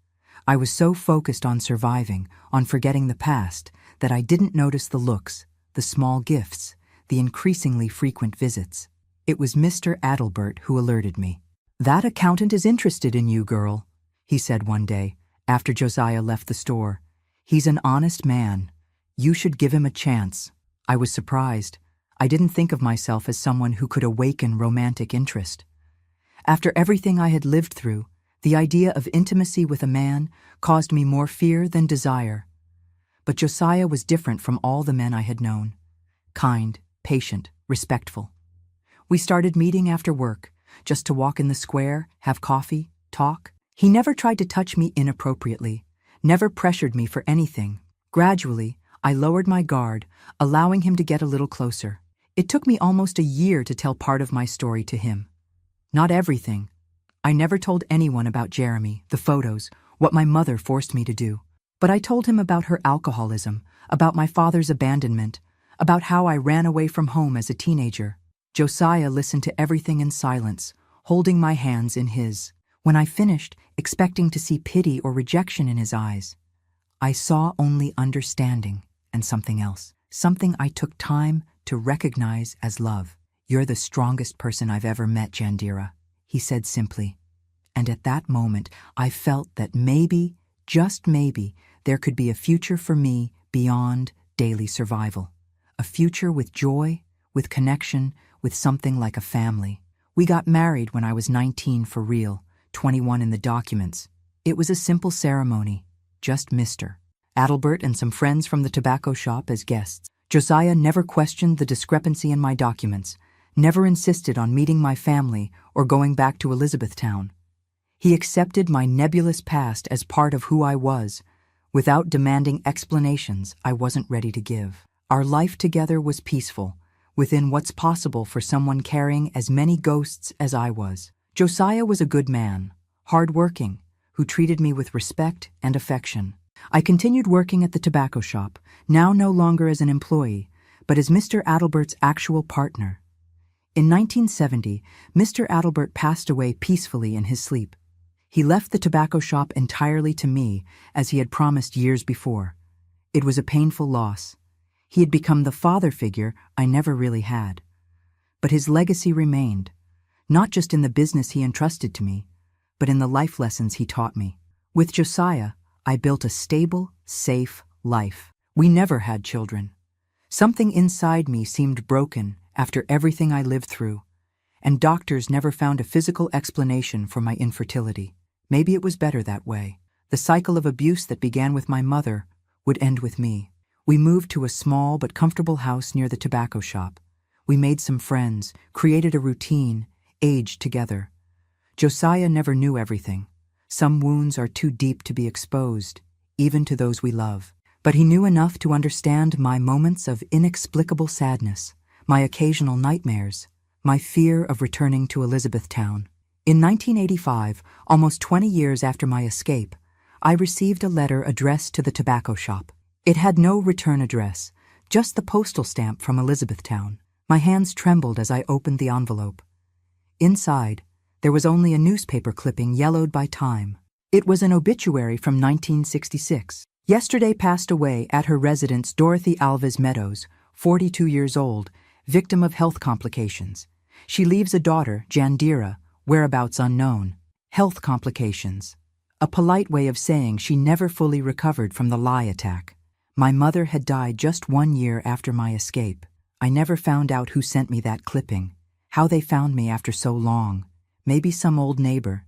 I was so focused on surviving, on forgetting the past, that I didn't notice the looks, the small gifts, the increasingly frequent visits. It was Mr. Adalbert who alerted me. "That accountant is interested in you, girl," he said one day, after Josiah left the store. "He's an honest man. You should give him a chance." I was surprised. I didn't think of myself as someone who could awaken romantic interest. After everything I had lived through, the idea of intimacy with a man caused me more fear than desire. But Josiah was different from all the men I had known. Kind, patient, respectful. We started meeting after work, just to walk in the square, have coffee, talk. He never tried to touch me inappropriately, never pressured me for anything. Gradually, I lowered my guard, allowing him to get a little closer. It took me almost a year to tell part of my story to him. Not everything. I never told anyone about Jeremy, the photos, what my mother forced me to do. But I told him about her alcoholism, about my father's abandonment, about how I ran away from home as a teenager. Josiah listened to everything in silence, holding my hands in his. When I finished, expecting to see pity or rejection in his eyes, I saw only understanding and something else. Something I took time to recognize as love. "You're the strongest person I've ever met, Jandira," he said simply. And at that moment, I felt that maybe, just maybe, there could be a future for me beyond daily survival. A future with joy, with connection, with something like a family. We got married when I was 19 for real, 21 in the documents. It was a simple ceremony, just Mr. Adalbert and some friends from the tobacco shop as guests. Josiah never questioned the discrepancy in my documents, never insisted on meeting my family or going back to Elizabethtown. He accepted my nebulous past as part of who I was, without demanding explanations I wasn't ready to give. Our life together was peaceful, within what's possible for someone carrying as many ghosts as I was. Josiah was a good man, hard-working, who treated me with respect and affection. I continued working at the tobacco shop, now no longer as an employee, but as Mr. Adalbert's actual partner. In 1970, Mr. Adalbert passed away peacefully in his sleep. He left the tobacco shop entirely to me, as he had promised years before. It was a painful loss. He had become the father figure I never really had. But his legacy remained, not just in the business he entrusted to me, but in the life lessons he taught me. With Josiah, I built a stable, safe life. We never had children. Something inside me seemed broken after everything I lived through, and doctors never found a physical explanation for my infertility. Maybe it was better that way. The cycle of abuse that began with my mother would end with me. We moved to a small but comfortable house near the tobacco shop. We made some friends, created a routine, aged together. Josiah never knew everything. Some wounds are too deep to be exposed, even to those we love. But he knew enough to understand my moments of inexplicable sadness, my occasional nightmares, my fear of returning to Elizabethtown. In 1985, almost 20 years after my escape, I received a letter addressed to the tobacco shop. It had no return address, just the postal stamp from Elizabethtown. My hands trembled as I opened the envelope. Inside, there was only a newspaper clipping yellowed by time. It was an obituary from 1966. "Yesterday passed away at her residence Dorothy Alves Meadows, 42 years old, victim of health complications. She leaves a daughter, Jandira, whereabouts unknown. Health complications. A polite way of saying she never fully recovered from the lie attack. My mother had died just 1 year after my escape. I never found out who sent me that clipping, how they found me after so long. Maybe some old neighbor,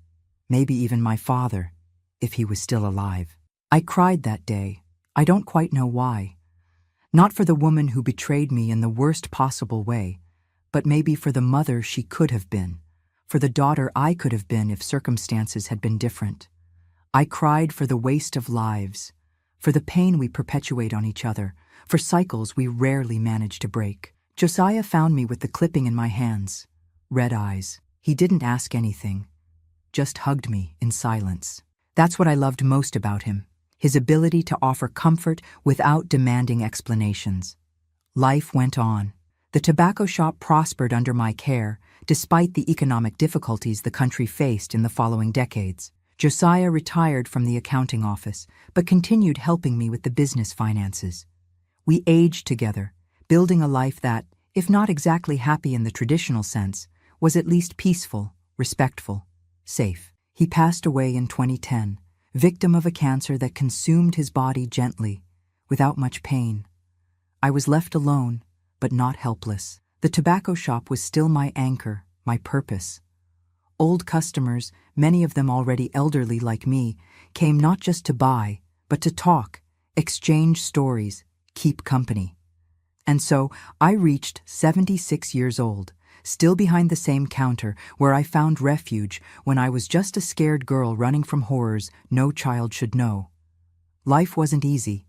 maybe even my father, if he was still alive. I cried that day. I don't quite know why. Not for the woman who betrayed me in the worst possible way, but maybe for the mother she could have been, for the daughter I could have been if circumstances had been different. I cried for the waste of lives, for the pain we perpetuate on each other, for cycles we rarely manage to break. Josiah found me with the clipping in my hands, red eyes. He didn't ask anything, just hugged me in silence. That's what I loved most about him, his ability to offer comfort without demanding explanations. Life went on. The tobacco shop prospered under my care, despite the economic difficulties the country faced in the following decades. Josiah retired from the accounting office, but continued helping me with the business finances. We aged together, building a life that, if not exactly happy in the traditional sense, was at least peaceful, respectful, safe. He passed away in 2010, victim of a cancer that consumed his body gently, without much pain. I was left alone, but not helpless. The tobacco shop was still my anchor, my purpose. Old customers, many of them already elderly like me, came not just to buy, but to talk, exchange stories, keep company. And so I reached 76 years old, still behind the same counter where I found refuge when I was just a scared girl running from horrors no child should know. Life wasn't easy,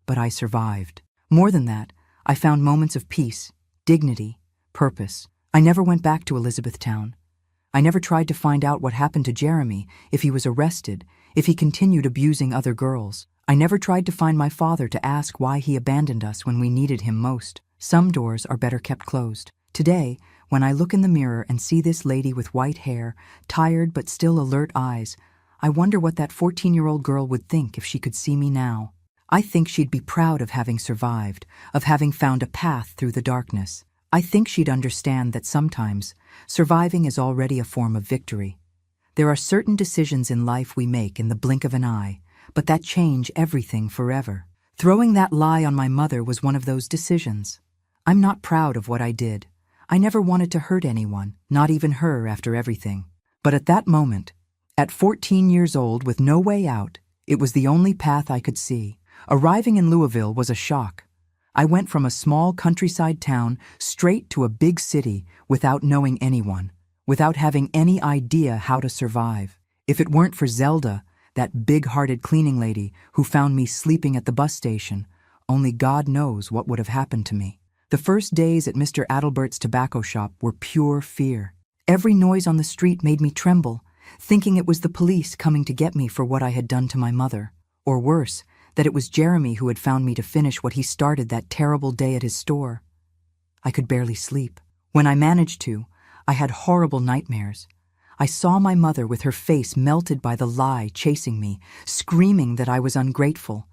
but I survived. More than that, I found moments of peace, dignity, purpose. I never went back to Elizabethtown. I never tried to find out what happened to Jeremy, if he was arrested, if he continued abusing other girls. I never tried to find my father to ask why he abandoned us when we needed him most. Some doors are better kept closed. Today, when I look in the mirror and see this lady with white hair, tired but still alert eyes, I wonder what that 14-year-old girl would think if she could see me now. I think she'd be proud of having survived, of having found a path through the darkness. I think she'd understand that sometimes surviving is already a form of victory. There are certain decisions in life we make in the blink of an eye, but that change everything forever. Throwing that lie on my mother was one of those decisions. I'm not proud of what I did. I never wanted to hurt anyone, not even her after everything. But at that moment, at 14 years old with no way out, it was the only path I could see. Arriving in Louisville was a shock. I went from a small countryside town straight to a big city without knowing anyone, without having any idea how to survive. If it weren't for Zelda, that big-hearted cleaning lady who found me sleeping at the bus station, only God knows what would have happened to me. The first days at Mr. Adalbert's tobacco shop were pure fear. Every noise on the street made me tremble, thinking it was the police coming to get me for what I had done to my mother. Or worse, that it was Jeremy who had found me to finish what he started that terrible day at his store. I could barely sleep. When I managed to, I had horrible nightmares. I saw my mother with her face melted by the lie chasing me, screaming that I was ungrateful,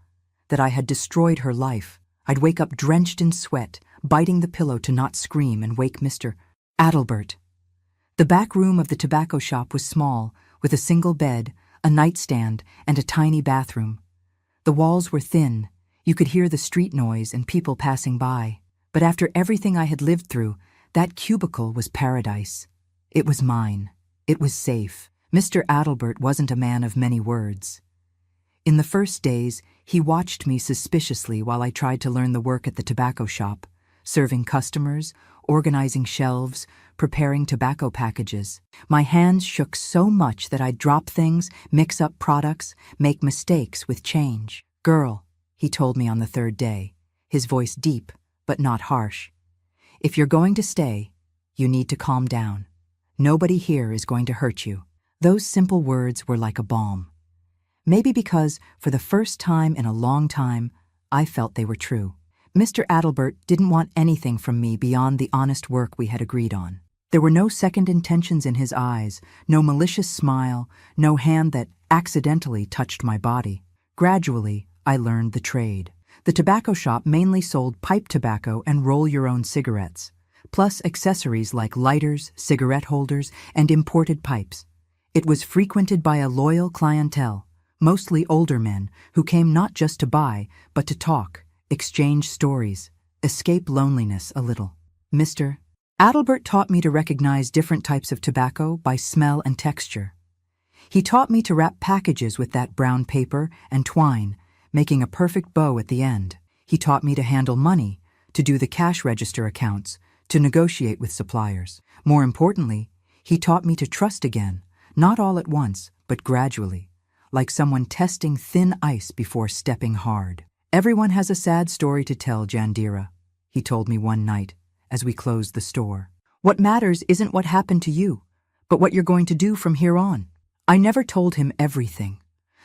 that I had destroyed her life. I'd wake up drenched in sweat, biting the pillow to not scream and wake Mr. Adalbert. The back room of the tobacco shop was small, with a single bed, a nightstand, and a tiny bathroom. The walls were thin. You could hear the street noise and people passing by. But after everything I had lived through, that cubicle was paradise. It was mine. It was safe. Mr. Adalbert wasn't a man of many words. In the first days, he watched me suspiciously while I tried to learn the work at the tobacco shop, serving customers, organizing shelves, preparing tobacco packages. My hands shook so much that I'd drop things, mix up products, make mistakes with change. "Girl," he told me on the third day, his voice deep but not harsh. "If you're going to stay, you need to calm down. Nobody here is going to hurt you." Those simple words were like a balm. Maybe because, for the first time in a long time, I felt they were true. Mr. Adalbert didn't want anything from me beyond the honest work we had agreed on. There were no second intentions in his eyes, no malicious smile, no hand that accidentally touched my body. Gradually, I learned the trade. The tobacco shop mainly sold pipe tobacco and roll-your-own cigarettes, plus accessories like lighters, cigarette holders, and imported pipes. It was frequented by a loyal clientele, mostly older men, who came not just to buy, but to talk, exchange stories, escape loneliness a little. Mr. Adalbert taught me to recognize different types of tobacco by smell and texture. He taught me to wrap packages with that brown paper and twine, making a perfect bow at the end. He taught me to handle money, to do the cash register accounts, to negotiate with suppliers. More importantly, he taught me to trust again, not all at once, but gradually, like someone testing thin ice before stepping hard. "Everyone has a sad story to tell, Jandira," he told me one night as we closed the store. "What matters isn't what happened to you, but what you're going to do from here on." I never told him everything.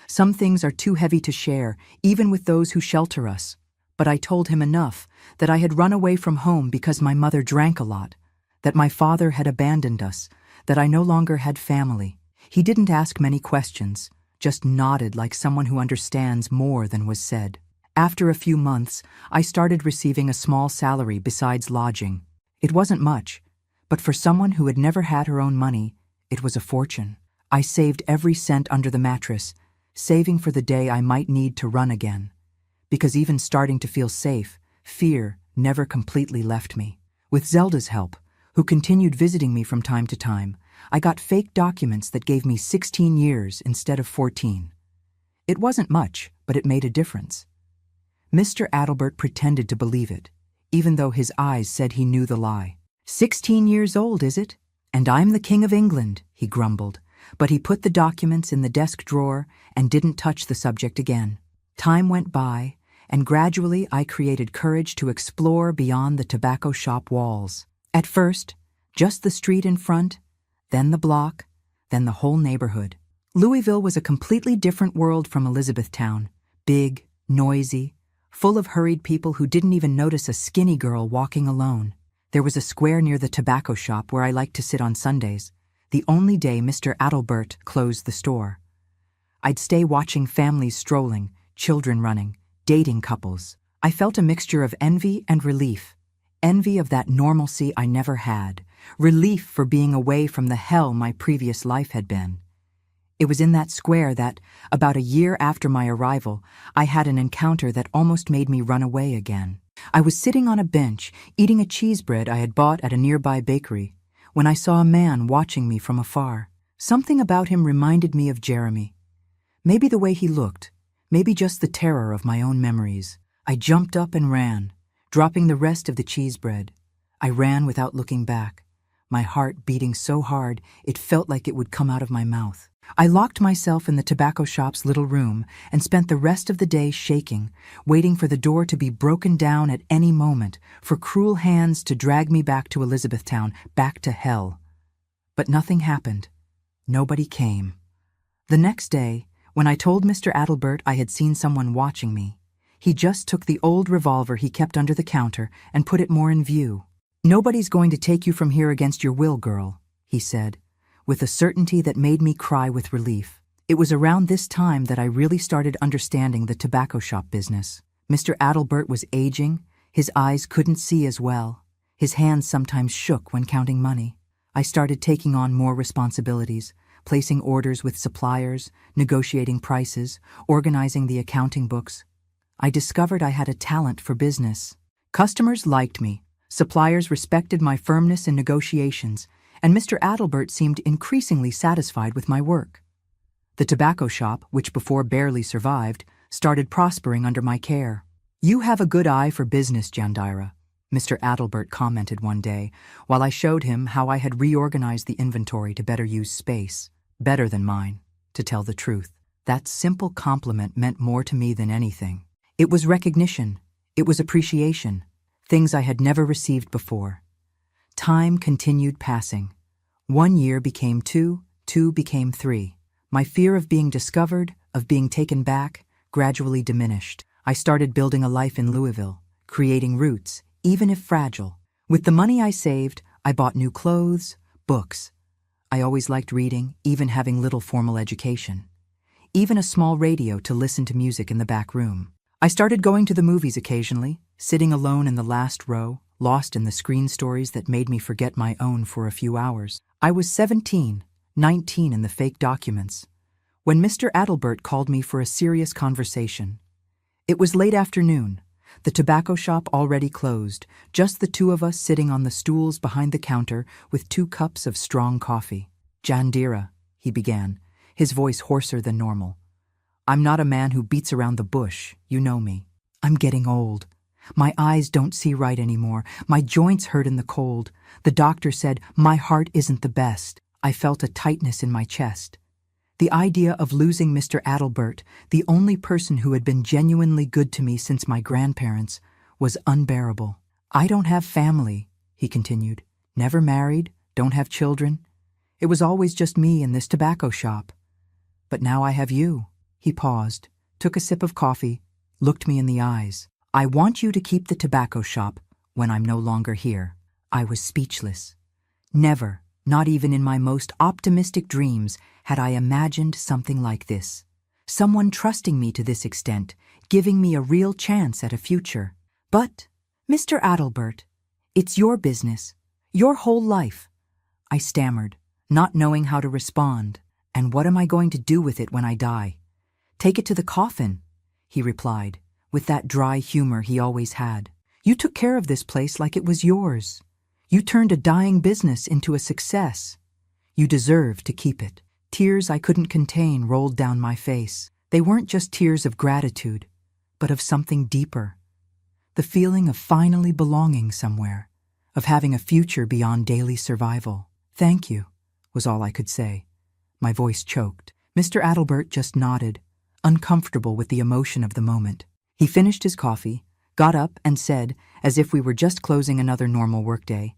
Some things are too heavy to share, even with those who shelter us. But I told him enough, that I had run away from home because my mother drank a lot, that my father had abandoned us, that I no longer had family. He didn't ask many questions, just nodded like someone who understands more than was said. After a few months, I started receiving a small salary besides lodging. It wasn't much, but for someone who had never had her own money, it was a fortune. I saved every cent under the mattress, saving for the day I might need to run again. Because even starting to feel safe, fear never completely left me. With Zelda's help, who continued visiting me from time to time, I got fake documents that gave me 16 years instead of 14. It wasn't much, but it made a difference. Mr. Adalbert pretended to believe it, even though his eyes said he knew the lie. 16 years old, is it? And I'm the King of England, he grumbled, but he put the documents in the desk drawer and didn't touch the subject again. Time went by, and gradually I created courage to explore beyond the tobacco shop walls. At first, just the street in front, then the block, then the whole neighborhood. Louisville was a completely different world from Elizabethtown, big, noisy, full of hurried people who didn't even notice a skinny girl walking alone. There was a square near the tobacco shop where I liked to sit on Sundays, the only day Mr. Adalbert closed the store. I'd stay watching families strolling, children running, dating couples. I felt a mixture of envy and relief. Envy of that normalcy I never had, relief for being away from the hell my previous life had been. It was in that square that, about a year after my arrival, I had an encounter that almost made me run away again. I was sitting on a bench, eating a cheese bread I had bought at a nearby bakery, when I saw a man watching me from afar. Something about him reminded me of Jeremy. Maybe the way he looked, maybe just the terror of my own memories. I jumped up and ran, dropping the rest of the cheese bread. I ran without looking back, my heart beating so hard it felt like it would come out of my mouth. I locked myself in the tobacco shop's little room and spent the rest of the day shaking, waiting for the door to be broken down at any moment, for cruel hands to drag me back to Elizabethtown, back to hell. But nothing happened. Nobody came. The next day, when I told Mr. Adalbert I had seen someone watching me, he just took the old revolver he kept under the counter and put it more in view. "Nobody's going to take you from here against your will, girl," he said, with a certainty that made me cry with relief. It was around this time that I really started understanding the tobacco shop business. Mr. Adalbert was aging, his eyes couldn't see as well, his hands sometimes shook when counting money. I started taking on more responsibilities, placing orders with suppliers, negotiating prices, organizing the accounting books. I discovered I had a talent for business. Customers liked me, suppliers respected my firmness in negotiations, and Mr. Adalbert seemed increasingly satisfied with my work. The tobacco shop, which before barely survived, started prospering under my care. "You have a good eye for business, Jandira," Mr. Adalbert commented one day, while I showed him how I had reorganized the inventory to better use space. Better than mine, to tell the truth. That simple compliment meant more to me than anything. It was recognition. It was appreciation. Things I had never received before. Time continued passing. 1 year became 2, 2 became 3. My fear of being discovered, of being taken back, gradually diminished. I started building a life in Louisville, creating roots, even if fragile. With the money I saved, I bought new clothes, books. I always liked reading, even having little formal education. Even a small radio to listen to music in the back room. I started going to the movies occasionally, sitting alone in the last row, lost in the screen stories that made me forget my own for a few hours. I was 17, 19 in the fake documents, when Mr. Adalbert called me for a serious conversation. It was late afternoon, the tobacco shop already closed, just the two of us sitting on the stools behind the counter with 2 cups of strong coffee. "Jandira," he began, his voice hoarser than normal. "I'm not a man who beats around the bush, you know me. I'm getting old. My eyes don't see right anymore. My joints hurt in the cold. The doctor said my heart isn't the best." I felt a tightness in my chest. The idea of losing Mr. Adalbert, the only person who had been genuinely good to me since my grandparents, was unbearable. "I don't have family," he continued. "Never married, don't have children. It was always just me in this tobacco shop. But now I have you." He paused, took a sip of coffee, looked me in the eyes. I want you to keep the tobacco shop when I'm no longer here. I was speechless. Never, not even in my most optimistic dreams, had I imagined something like this. Someone trusting me to this extent, giving me a real chance at a future. But, Mr. Adalbert, it's your business, your whole life. I stammered, not knowing how to respond. And what am I going to do with it when I die? Take it to the coffin, he replied, with that dry humor he always had. You took care of this place like it was yours. You turned a dying business into a success. You deserve to keep it. Tears I couldn't contain rolled down my face. They weren't just tears of gratitude, but of something deeper. The feeling of finally belonging somewhere, of having a future beyond daily survival. Thank you, was all I could say. My voice choked. Mr. Adalbert just nodded, uncomfortable with the emotion of the moment. He finished his coffee, got up and said, as if we were just closing another normal workday,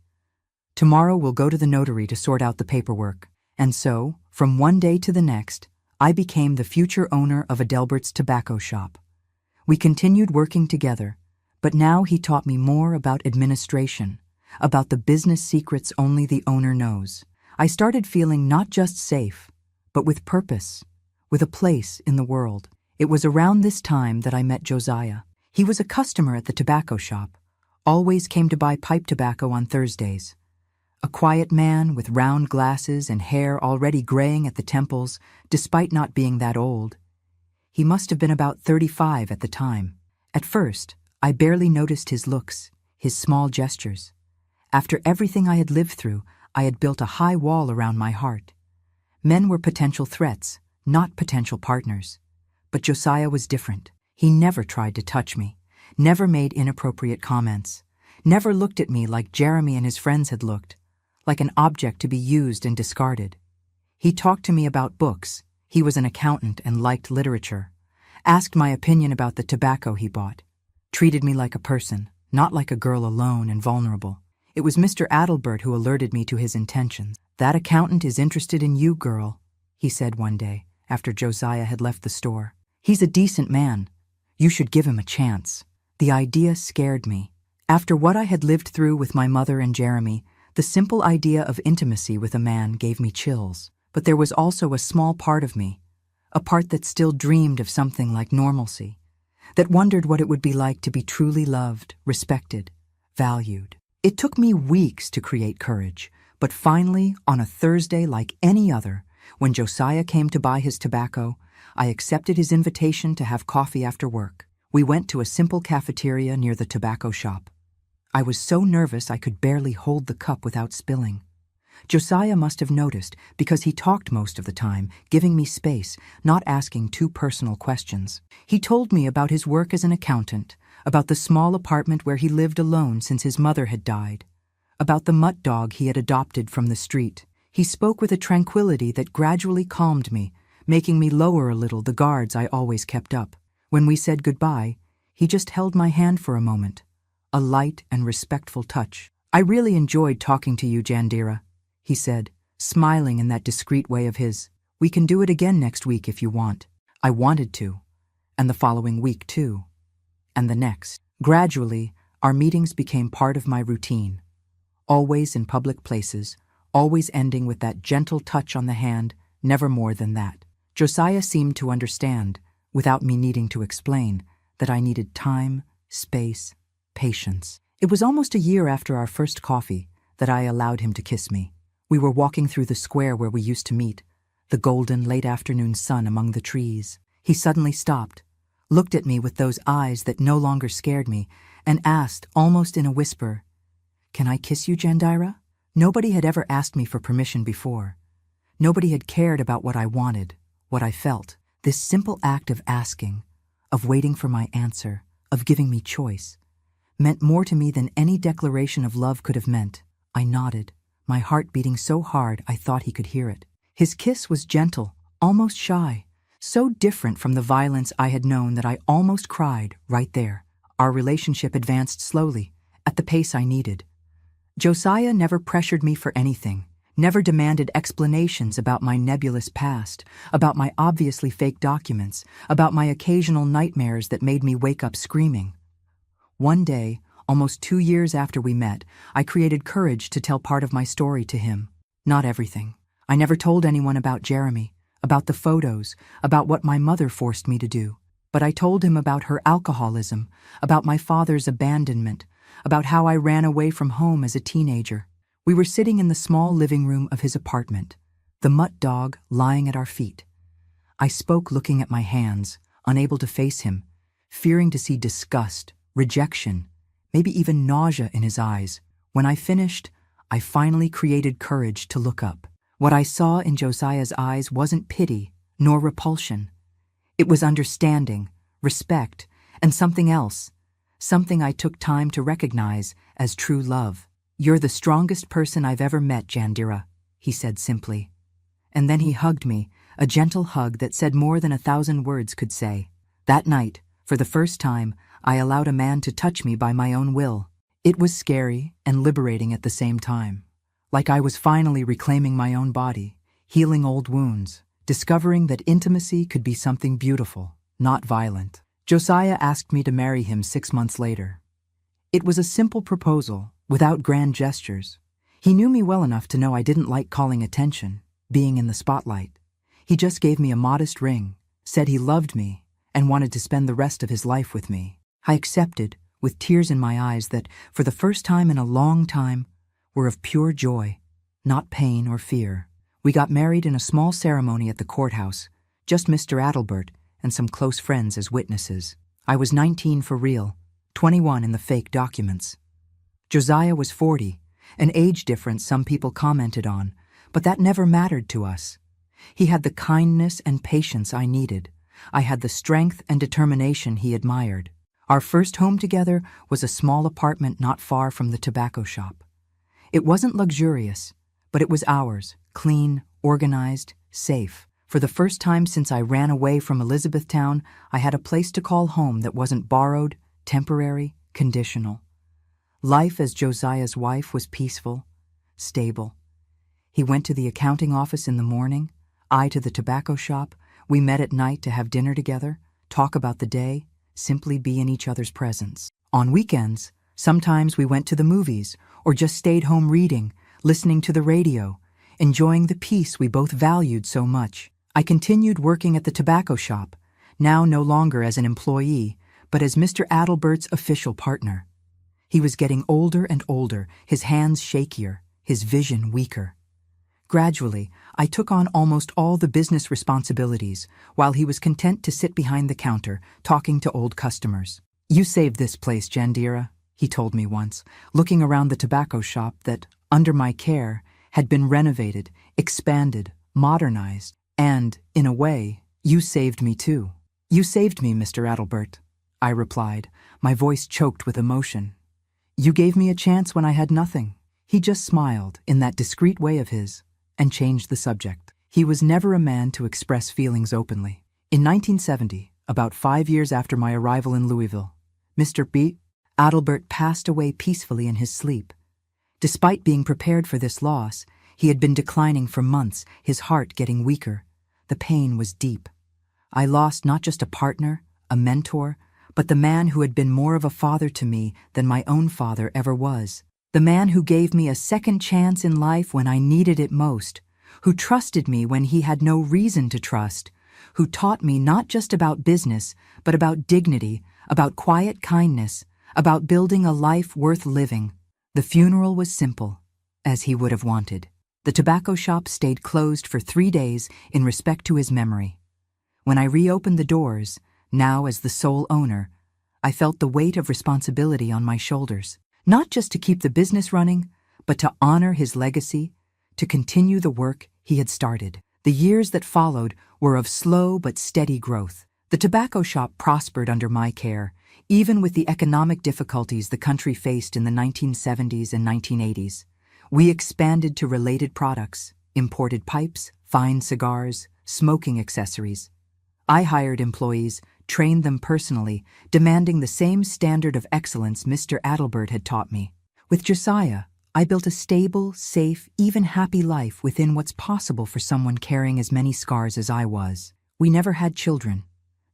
"Tomorrow we'll go to the notary to sort out the paperwork." And so, from one day to the next, I became the future owner of Adalbert's tobacco shop. We continued working together, but now he taught me more about administration, about the business secrets only the owner knows. I started feeling not just safe, but with purpose, with a place in the world. It was around this time that I met Josiah. He was a customer at the tobacco shop, always came to buy pipe tobacco on Thursdays. A quiet man with round glasses and hair already graying at the temples, despite not being that old. He must have been about 35 at the time. At first, I barely noticed his looks, his small gestures. After everything I had lived through, I had built a high wall around my heart. Men were potential threats, not potential partners. But Josiah was different. He never tried to touch me, never made inappropriate comments, never looked at me like Jeremy and his friends had looked, like an object to be used and discarded. He talked to me about books. He was an accountant and liked literature. Asked my opinion about the tobacco he bought. Treated me like a person, not like a girl alone and vulnerable. It was Mr. Adalbert who alerted me to his intentions. "That accountant is interested in you, girl," he said one day, after Josiah had left the store. "He's a decent man. You should give him a chance." The idea scared me. After what I had lived through with my mother and Jeremy, the simple idea of intimacy with a man gave me chills. But there was also a small part of me, a part that still dreamed of something like normalcy, that wondered what it would be like to be truly loved, respected, valued. It took me weeks to create courage, but finally, on a Thursday like any other, when Josiah came to buy his tobacco, I accepted his invitation to have coffee after work. We went to a simple cafeteria near the tobacco shop. I was so nervous I could barely hold the cup without spilling. Josiah must have noticed because he talked most of the time, giving me space, not asking too personal questions. He told me about his work as an accountant, about the small apartment where he lived alone since his mother had died, about the mutt dog he had adopted from the street. He spoke with a tranquility that gradually calmed me, making me lower a little the guards I always kept up. When we said goodbye, he just held my hand for a moment, a light and respectful touch. "I really enjoyed talking to you, Jandira," he said, smiling in that discreet way of his. "We can do it again next week if you want." I wanted to, and the following week too, and the next. Gradually, our meetings became part of my routine, always in public places, always ending with that gentle touch on the hand, never more than that. Josiah seemed to understand, without me needing to explain, that I needed time, space, patience. It was almost a year after our first coffee that I allowed him to kiss me. We were walking through the square where we used to meet, the golden late-afternoon sun among the trees. He suddenly stopped, looked at me with those eyes that no longer scared me, and asked, almost in a whisper, "Can I kiss you, Jandira?" Nobody had ever asked me for permission before. Nobody had cared about what I wanted, what I felt. This simple act of asking, of waiting for my answer, of giving me choice, meant more to me than any declaration of love could have meant. I nodded, my heart beating so hard I thought he could hear it. His kiss was gentle, almost shy, so different from the violence I had known that I almost cried right there. Our relationship advanced slowly, at the pace I needed. Josiah never pressured me for anything, never demanded explanations about my nebulous past, about my obviously fake documents, about my occasional nightmares that made me wake up screaming. One day, almost 2 years after we met, I created courage to tell part of my story to him. Not everything. I never told anyone about Jeremy, about the photos, about what my mother forced me to do. But I told him about her alcoholism, about my father's abandonment, about how I ran away from home as a teenager. We were sitting in the small living room of his apartment, the mutt dog lying at our feet. I spoke looking at my hands, unable to face him, fearing to see disgust, rejection, maybe even nausea in his eyes. When I finished, I finally created courage to look up. What I saw in Josiah's eyes wasn't pity, nor repulsion. It was understanding, respect, and something else, something I took time to recognize as true love. "You're the strongest person I've ever met, Jandira," he said simply. And then he hugged me, a gentle hug that said more than 1,000 words could say. That night, for the first time, I allowed a man to touch me by my own will. It was scary and liberating at the same time. Like I was finally reclaiming my own body, healing old wounds, discovering that intimacy could be something beautiful, not violent. Josiah asked me to marry him 6 months later. It was a simple proposal, without grand gestures. He knew me well enough to know I didn't like calling attention, being in the spotlight. He just gave me a modest ring, said he loved me, and wanted to spend the rest of his life with me. I accepted, with tears in my eyes that, for the first time in a long time, were of pure joy, not pain or fear. We got married in a small ceremony at the courthouse, just Mr. Adalbert and some close friends as witnesses. I was 19 for real, 21 in the fake documents. Josiah was 40, an age difference some people commented on, but that never mattered to us. He had the kindness and patience I needed. I had the strength and determination he admired. Our first home together was a small apartment not far from the tobacco shop. It wasn't luxurious, but it was ours, clean, organized, safe. For the first time since I ran away from Elizabethtown, I had a place to call home that wasn't borrowed, temporary, conditional. Life as Josiah's wife was peaceful, stable. He went to the accounting office in the morning, I to the tobacco shop. We met at night to have dinner together, talk about the day, simply be in each other's presence. On weekends, sometimes we went to the movies or just stayed home reading, listening to the radio, enjoying the peace we both valued so much. I continued working at the tobacco shop, now no longer as an employee, but as Mr. Adalbert's official partner. He was getting older and older, his hands shakier, his vision weaker. Gradually, I took on almost all the business responsibilities, while he was content to sit behind the counter, talking to old customers. "You saved this place, Jandira," he told me once, looking around the tobacco shop that, under my care, had been renovated, expanded, modernized, and, in a way, you saved me too. "You saved me, Mr. Adalbert," I replied, my voice choked with emotion. "You gave me a chance when I had nothing." He just smiled, in that discreet way of his, and changed the subject. He was never a man to express feelings openly. In 1970, about 5 years after my arrival in Louisville, Mr. B. Adalbert passed away peacefully in his sleep. Despite being prepared for this loss, he had been declining for months, his heart getting weaker. The pain was deep. I lost not just a partner, a mentor, but the man who had been more of a father to me than my own father ever was. The man who gave me a second chance in life when I needed it most, who trusted me when he had no reason to trust, who taught me not just about business, but about dignity, about quiet kindness, about building a life worth living. The funeral was simple, as he would have wanted. The tobacco shop stayed closed for 3 days in respect to his memory. When I reopened the doors, now as the sole owner, I felt the weight of responsibility on my shoulders. Not just to keep the business running, but to honor his legacy, to continue the work he had started. The years that followed were of slow but steady growth. The tobacco shop prospered under my care, even with the economic difficulties the country faced in the 1970s and 1980s. We expanded to related products, imported pipes, fine cigars, smoking accessories. I hired employees, trained them personally, demanding the same standard of excellence Mr. Adalbert had taught me. With Josiah, I built a stable, safe, even happy life within what's possible for someone carrying as many scars as I was. We never had children.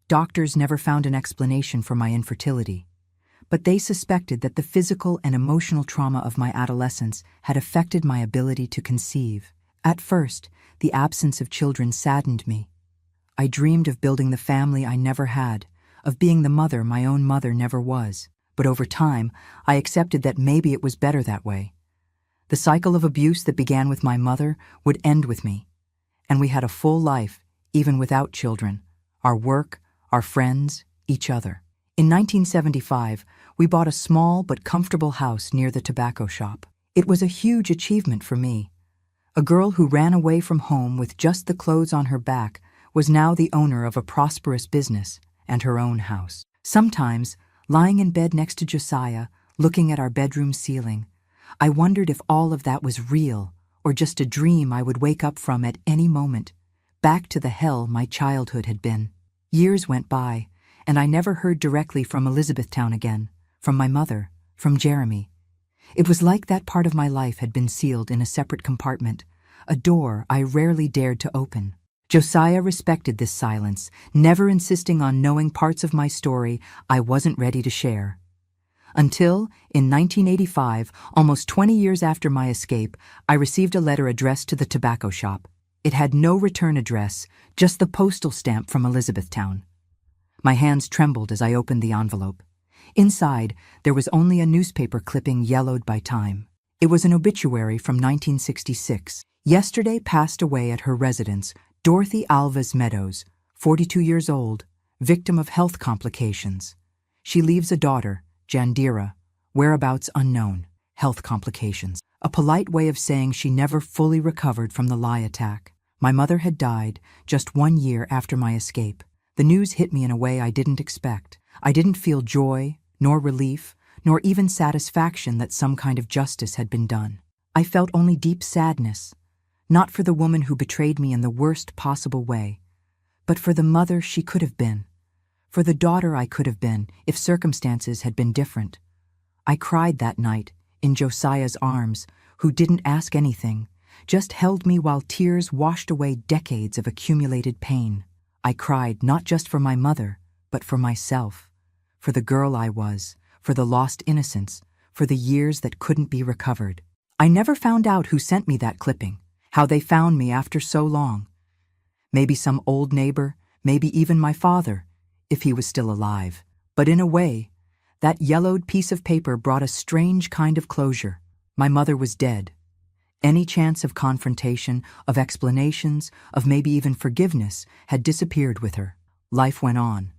Doctors never found an explanation for my infertility. But they suspected that the physical and emotional trauma of my adolescence had affected my ability to conceive. At first, the absence of children saddened me. I dreamed of building the family I never had, of being the mother my own mother never was. But over time, I accepted that maybe it was better that way. The cycle of abuse that began with my mother would end with me. And we had a full life, even without children. Our work, our friends, each other. In 1975, we bought a small but comfortable house near the tobacco shop. It was a huge achievement for me. A girl who ran away from home with just the clothes on her back was now the owner of a prosperous business and her own house. Sometimes, lying in bed next to Josiah, looking at our bedroom ceiling, I wondered if all of that was real or just a dream I would wake up from at any moment, back to the hell my childhood had been. Years went by, and I never heard directly from Elizabethtown again, from my mother, from Jeremy. It was like that part of my life had been sealed in a separate compartment, a door I rarely dared to open. Josiah respected this silence, never insisting on knowing parts of my story I wasn't ready to share. Until, in 1985, almost 20 years after my escape, I received a letter addressed to the tobacco shop. It had no return address, just the postal stamp from Elizabethtown. My hands trembled as I opened the envelope. Inside, there was only a newspaper clipping yellowed by time. It was an obituary from 1966. Yesterday passed away at her residence, Dorothy Alves Meadows, 42 years old, victim of health complications. She leaves a daughter, Jandira, whereabouts unknown, health complications. A polite way of saying she never fully recovered from the lie attack. My mother had died just 1 year after my escape. The news hit me in a way I didn't expect. I didn't feel joy, nor relief, nor even satisfaction that some kind of justice had been done. I felt only deep sadness, not for the woman who betrayed me in the worst possible way, but for the mother she could have been, for the daughter I could have been if circumstances had been different. I cried that night, in Josiah's arms, who didn't ask anything, just held me while tears washed away decades of accumulated pain. I cried not just for my mother, but for myself, for the girl I was, for the lost innocence, for the years that couldn't be recovered. I never found out who sent me that clipping, how they found me after so long. Maybe some old neighbor, maybe even my father, if he was still alive. But in a way, that yellowed piece of paper brought a strange kind of closure. My mother was dead. Any chance of confrontation, of explanations, of maybe even forgiveness had disappeared with her. Life went on.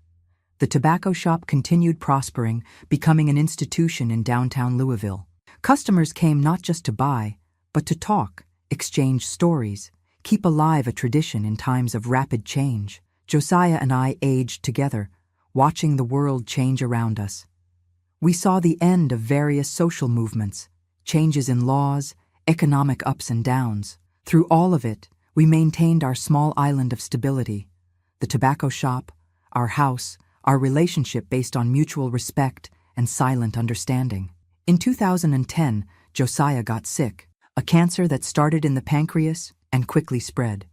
The tobacco shop continued prospering, becoming an institution in downtown Louisville. Customers came not just to buy, but to talk, exchange stories, keep alive a tradition in times of rapid change. Josiah and I aged together, watching the world change around us. We saw the end of various social movements, changes in laws, economic ups and downs. Through all of it, we maintained our small island of stability. The tobacco shop, our house, our relationship based on mutual respect and silent understanding. In 2010, Josiah got sick, a cancer that started in the pancreas and quickly spread.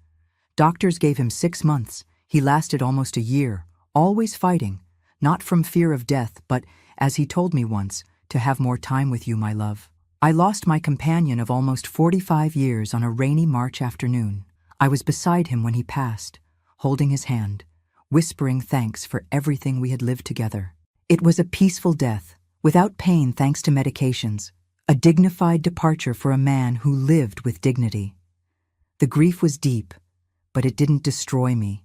Doctors gave him 6 months. He lasted almost a year, always fighting, not from fear of death, but, as he told me once, to have more time with you, my love. I lost my companion of almost 45 years on a rainy March afternoon. I was beside him when he passed, holding his hand, whispering thanks for everything we had lived together. It was a peaceful death, without pain thanks to medications, a dignified departure for a man who lived with dignity. The grief was deep, but it didn't destroy me.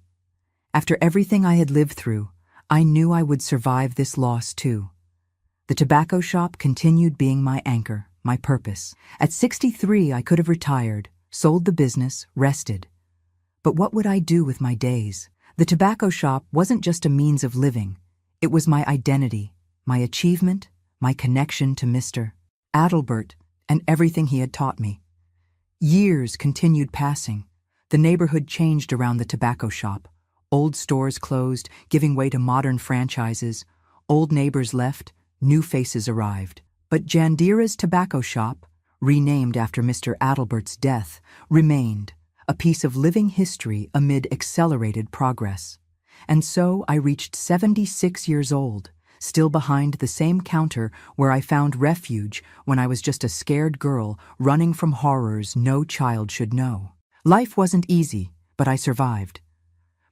After everything I had lived through, I knew I would survive this loss too. The tobacco shop continued being my anchor, my purpose. At 63, I could have retired, sold the business, rested. But what would I do with my days? The tobacco shop wasn't just a means of living. It was my identity, my achievement, my connection to Mr. Adalbert, and everything he had taught me. Years continued passing. The neighborhood changed around the tobacco shop. Old stores closed, giving way to modern franchises. Old neighbors left, new faces arrived. But Jandira's tobacco shop renamed after Mr. Adelbert's death, remained, a piece of living history amid accelerated progress. And so I reached 76 years old, still behind the same counter where I found refuge when I was just a scared girl running from horrors no child should know. Life wasn't easy, but I survived.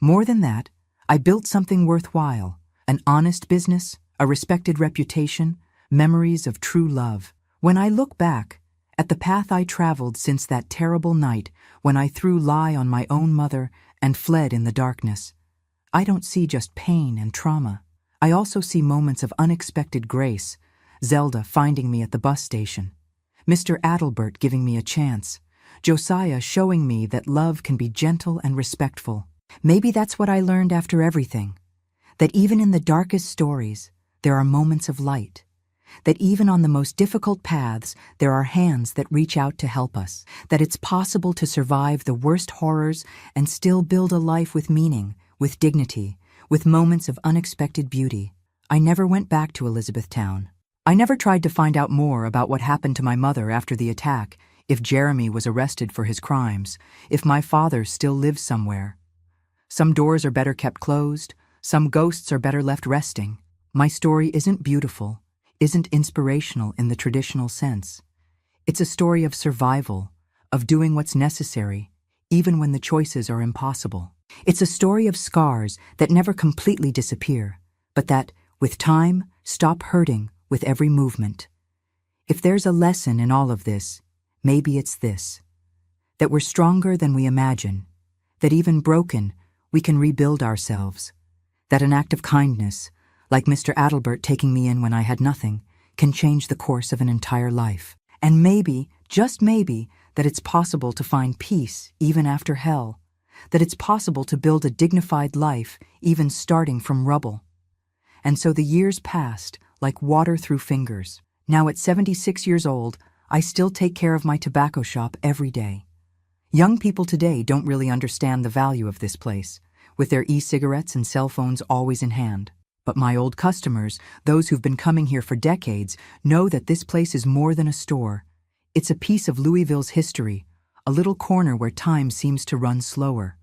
More than that, I built something worthwhile, an honest business, a respected reputation, memories of true love. When I look back at the path I traveled since that terrible night when I threw lie on my own mother and fled in the darkness, I don't see just pain and trauma. I also see moments of unexpected grace, Zelda finding me at the bus station, Mr. Adelbert giving me a chance, Josiah showing me that love can be gentle and respectful. Maybe that's what I learned after everything, that even in the darkest stories, there are moments of light, that even on the most difficult paths, there are hands that reach out to help us, that it's possible to survive the worst horrors and still build a life with meaning, with dignity, with moments of unexpected beauty. I never went back to Elizabethtown. I never tried to find out more about what happened to my mother after the attack, if Jeremy was arrested for his crimes, if my father still lives somewhere. Some doors are better kept closed, some ghosts are better left resting. My story isn't beautiful, isn't inspirational in the traditional sense. It's a story of survival, of doing what's necessary, even when the choices are impossible. It's a story of scars that never completely disappear, but that, with time, stop hurting with every movement. If there's a lesson in all of this, maybe it's this: that we're stronger than we imagine, that even broken, we can rebuild ourselves, that an act of kindness, like Mr. Adelbert taking me in when I had nothing, can change the course of an entire life. And maybe, just maybe, that it's possible to find peace even after hell, that it's possible to build a dignified life even starting from rubble. And so the years passed like water through fingers. Now at 76 years old, I still take care of my tobacco shop every day. Young people today don't really understand the value of this place, with their e-cigarettes and cell phones always in hand. But my old customers, those who've been coming here for decades, know that this place is more than a store. It's a piece of Louisville's history, a little corner where time seems to run slower.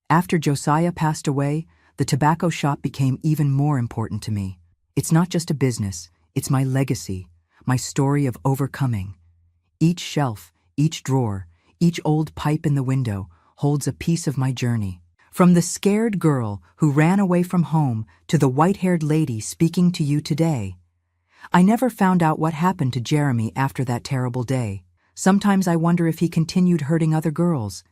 After Josiah passed away, the tobacco shop became even more important to me. It's not just a business, it's my legacy, my story of overcoming. Each shelf, each drawer, each old pipe in the window holds a piece of my journey. From the scared girl who ran away from home to the white-haired lady speaking to you today. I never found out what happened to Jeremy after that terrible day. Sometimes I wonder if he continued hurting other girls,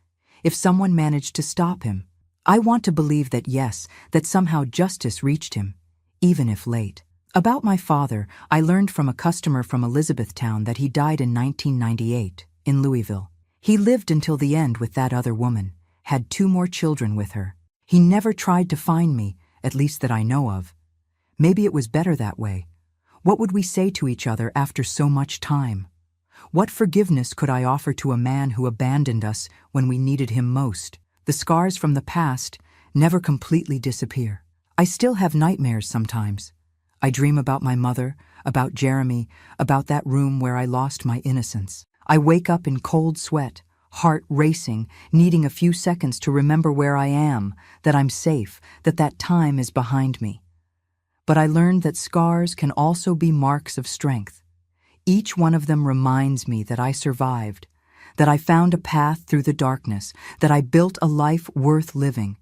if someone managed to stop him. I want to believe that yes, that somehow justice reached him, even if late. About my father, I learned from a customer from Elizabethtown that he died in 1998, in Louisville. He lived until the end with that other woman, had 2 more children with her. He never tried to find me, at least that I know of. Maybe it was better that way. What would we say to each other after so much time? What forgiveness could I offer to a man who abandoned us when we needed him most? The scars from the past never completely disappear. I still have nightmares sometimes. I dream about my mother, about Jeremy, about that room where I lost my innocence. I wake up in cold sweat, heart racing, needing a few seconds to remember where I am, that I'm safe, that time is behind me. But I learned that scars can also be marks of strength. Each one of them reminds me that I survived, that I found a path through the darkness, that I built a life worth living,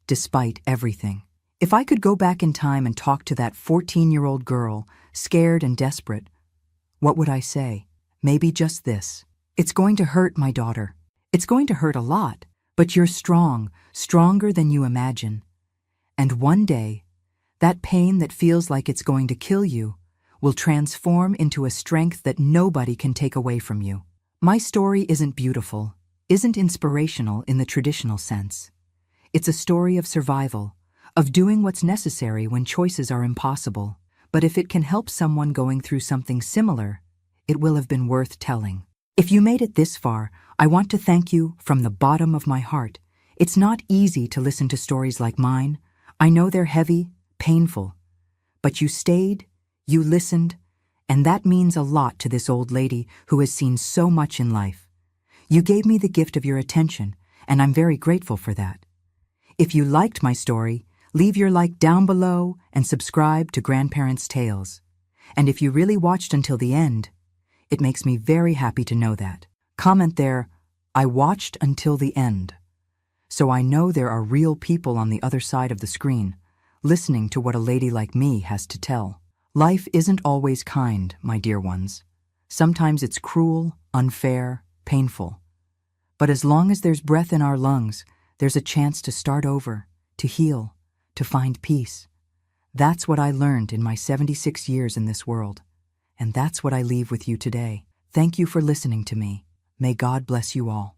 despite everything. If I could go back in time and talk to that 14-year-old girl, scared and desperate, what would I say? Maybe just this: it's going to hurt, my daughter. It's going to hurt a lot, but you're strong, stronger than you imagine. And one day, that pain that feels like it's going to kill you will transform into a strength that nobody can take away from you. My story isn't beautiful, isn't inspirational in the traditional sense. It's a story of survival, of doing what's necessary when choices are impossible. But if it can help someone going through something similar, it will have been worth telling. If you made it this far, I want to thank you from the bottom of my heart. It's not easy to listen to stories like mine. I know they're heavy, painful. But you stayed, you listened, And that means a lot to this old lady who has seen so much in life. You gave me the gift of your attention, and I'm very grateful for that. If you liked my story, leave your like down below and subscribe to Grandparents' Tales. And if you really watched until the end, it makes me very happy to know that. Comment there, "I watched until the end," so I know there are real people on the other side of the screen, listening to what a lady like me has to tell. Life isn't always kind, my dear ones. Sometimes it's cruel, unfair, painful. But as long as there's breath in our lungs, there's a chance to start over, to heal, to find peace. That's what I learned in my 76 years in this world. And that's what I leave with you today. Thank you for listening to me. May God bless you all.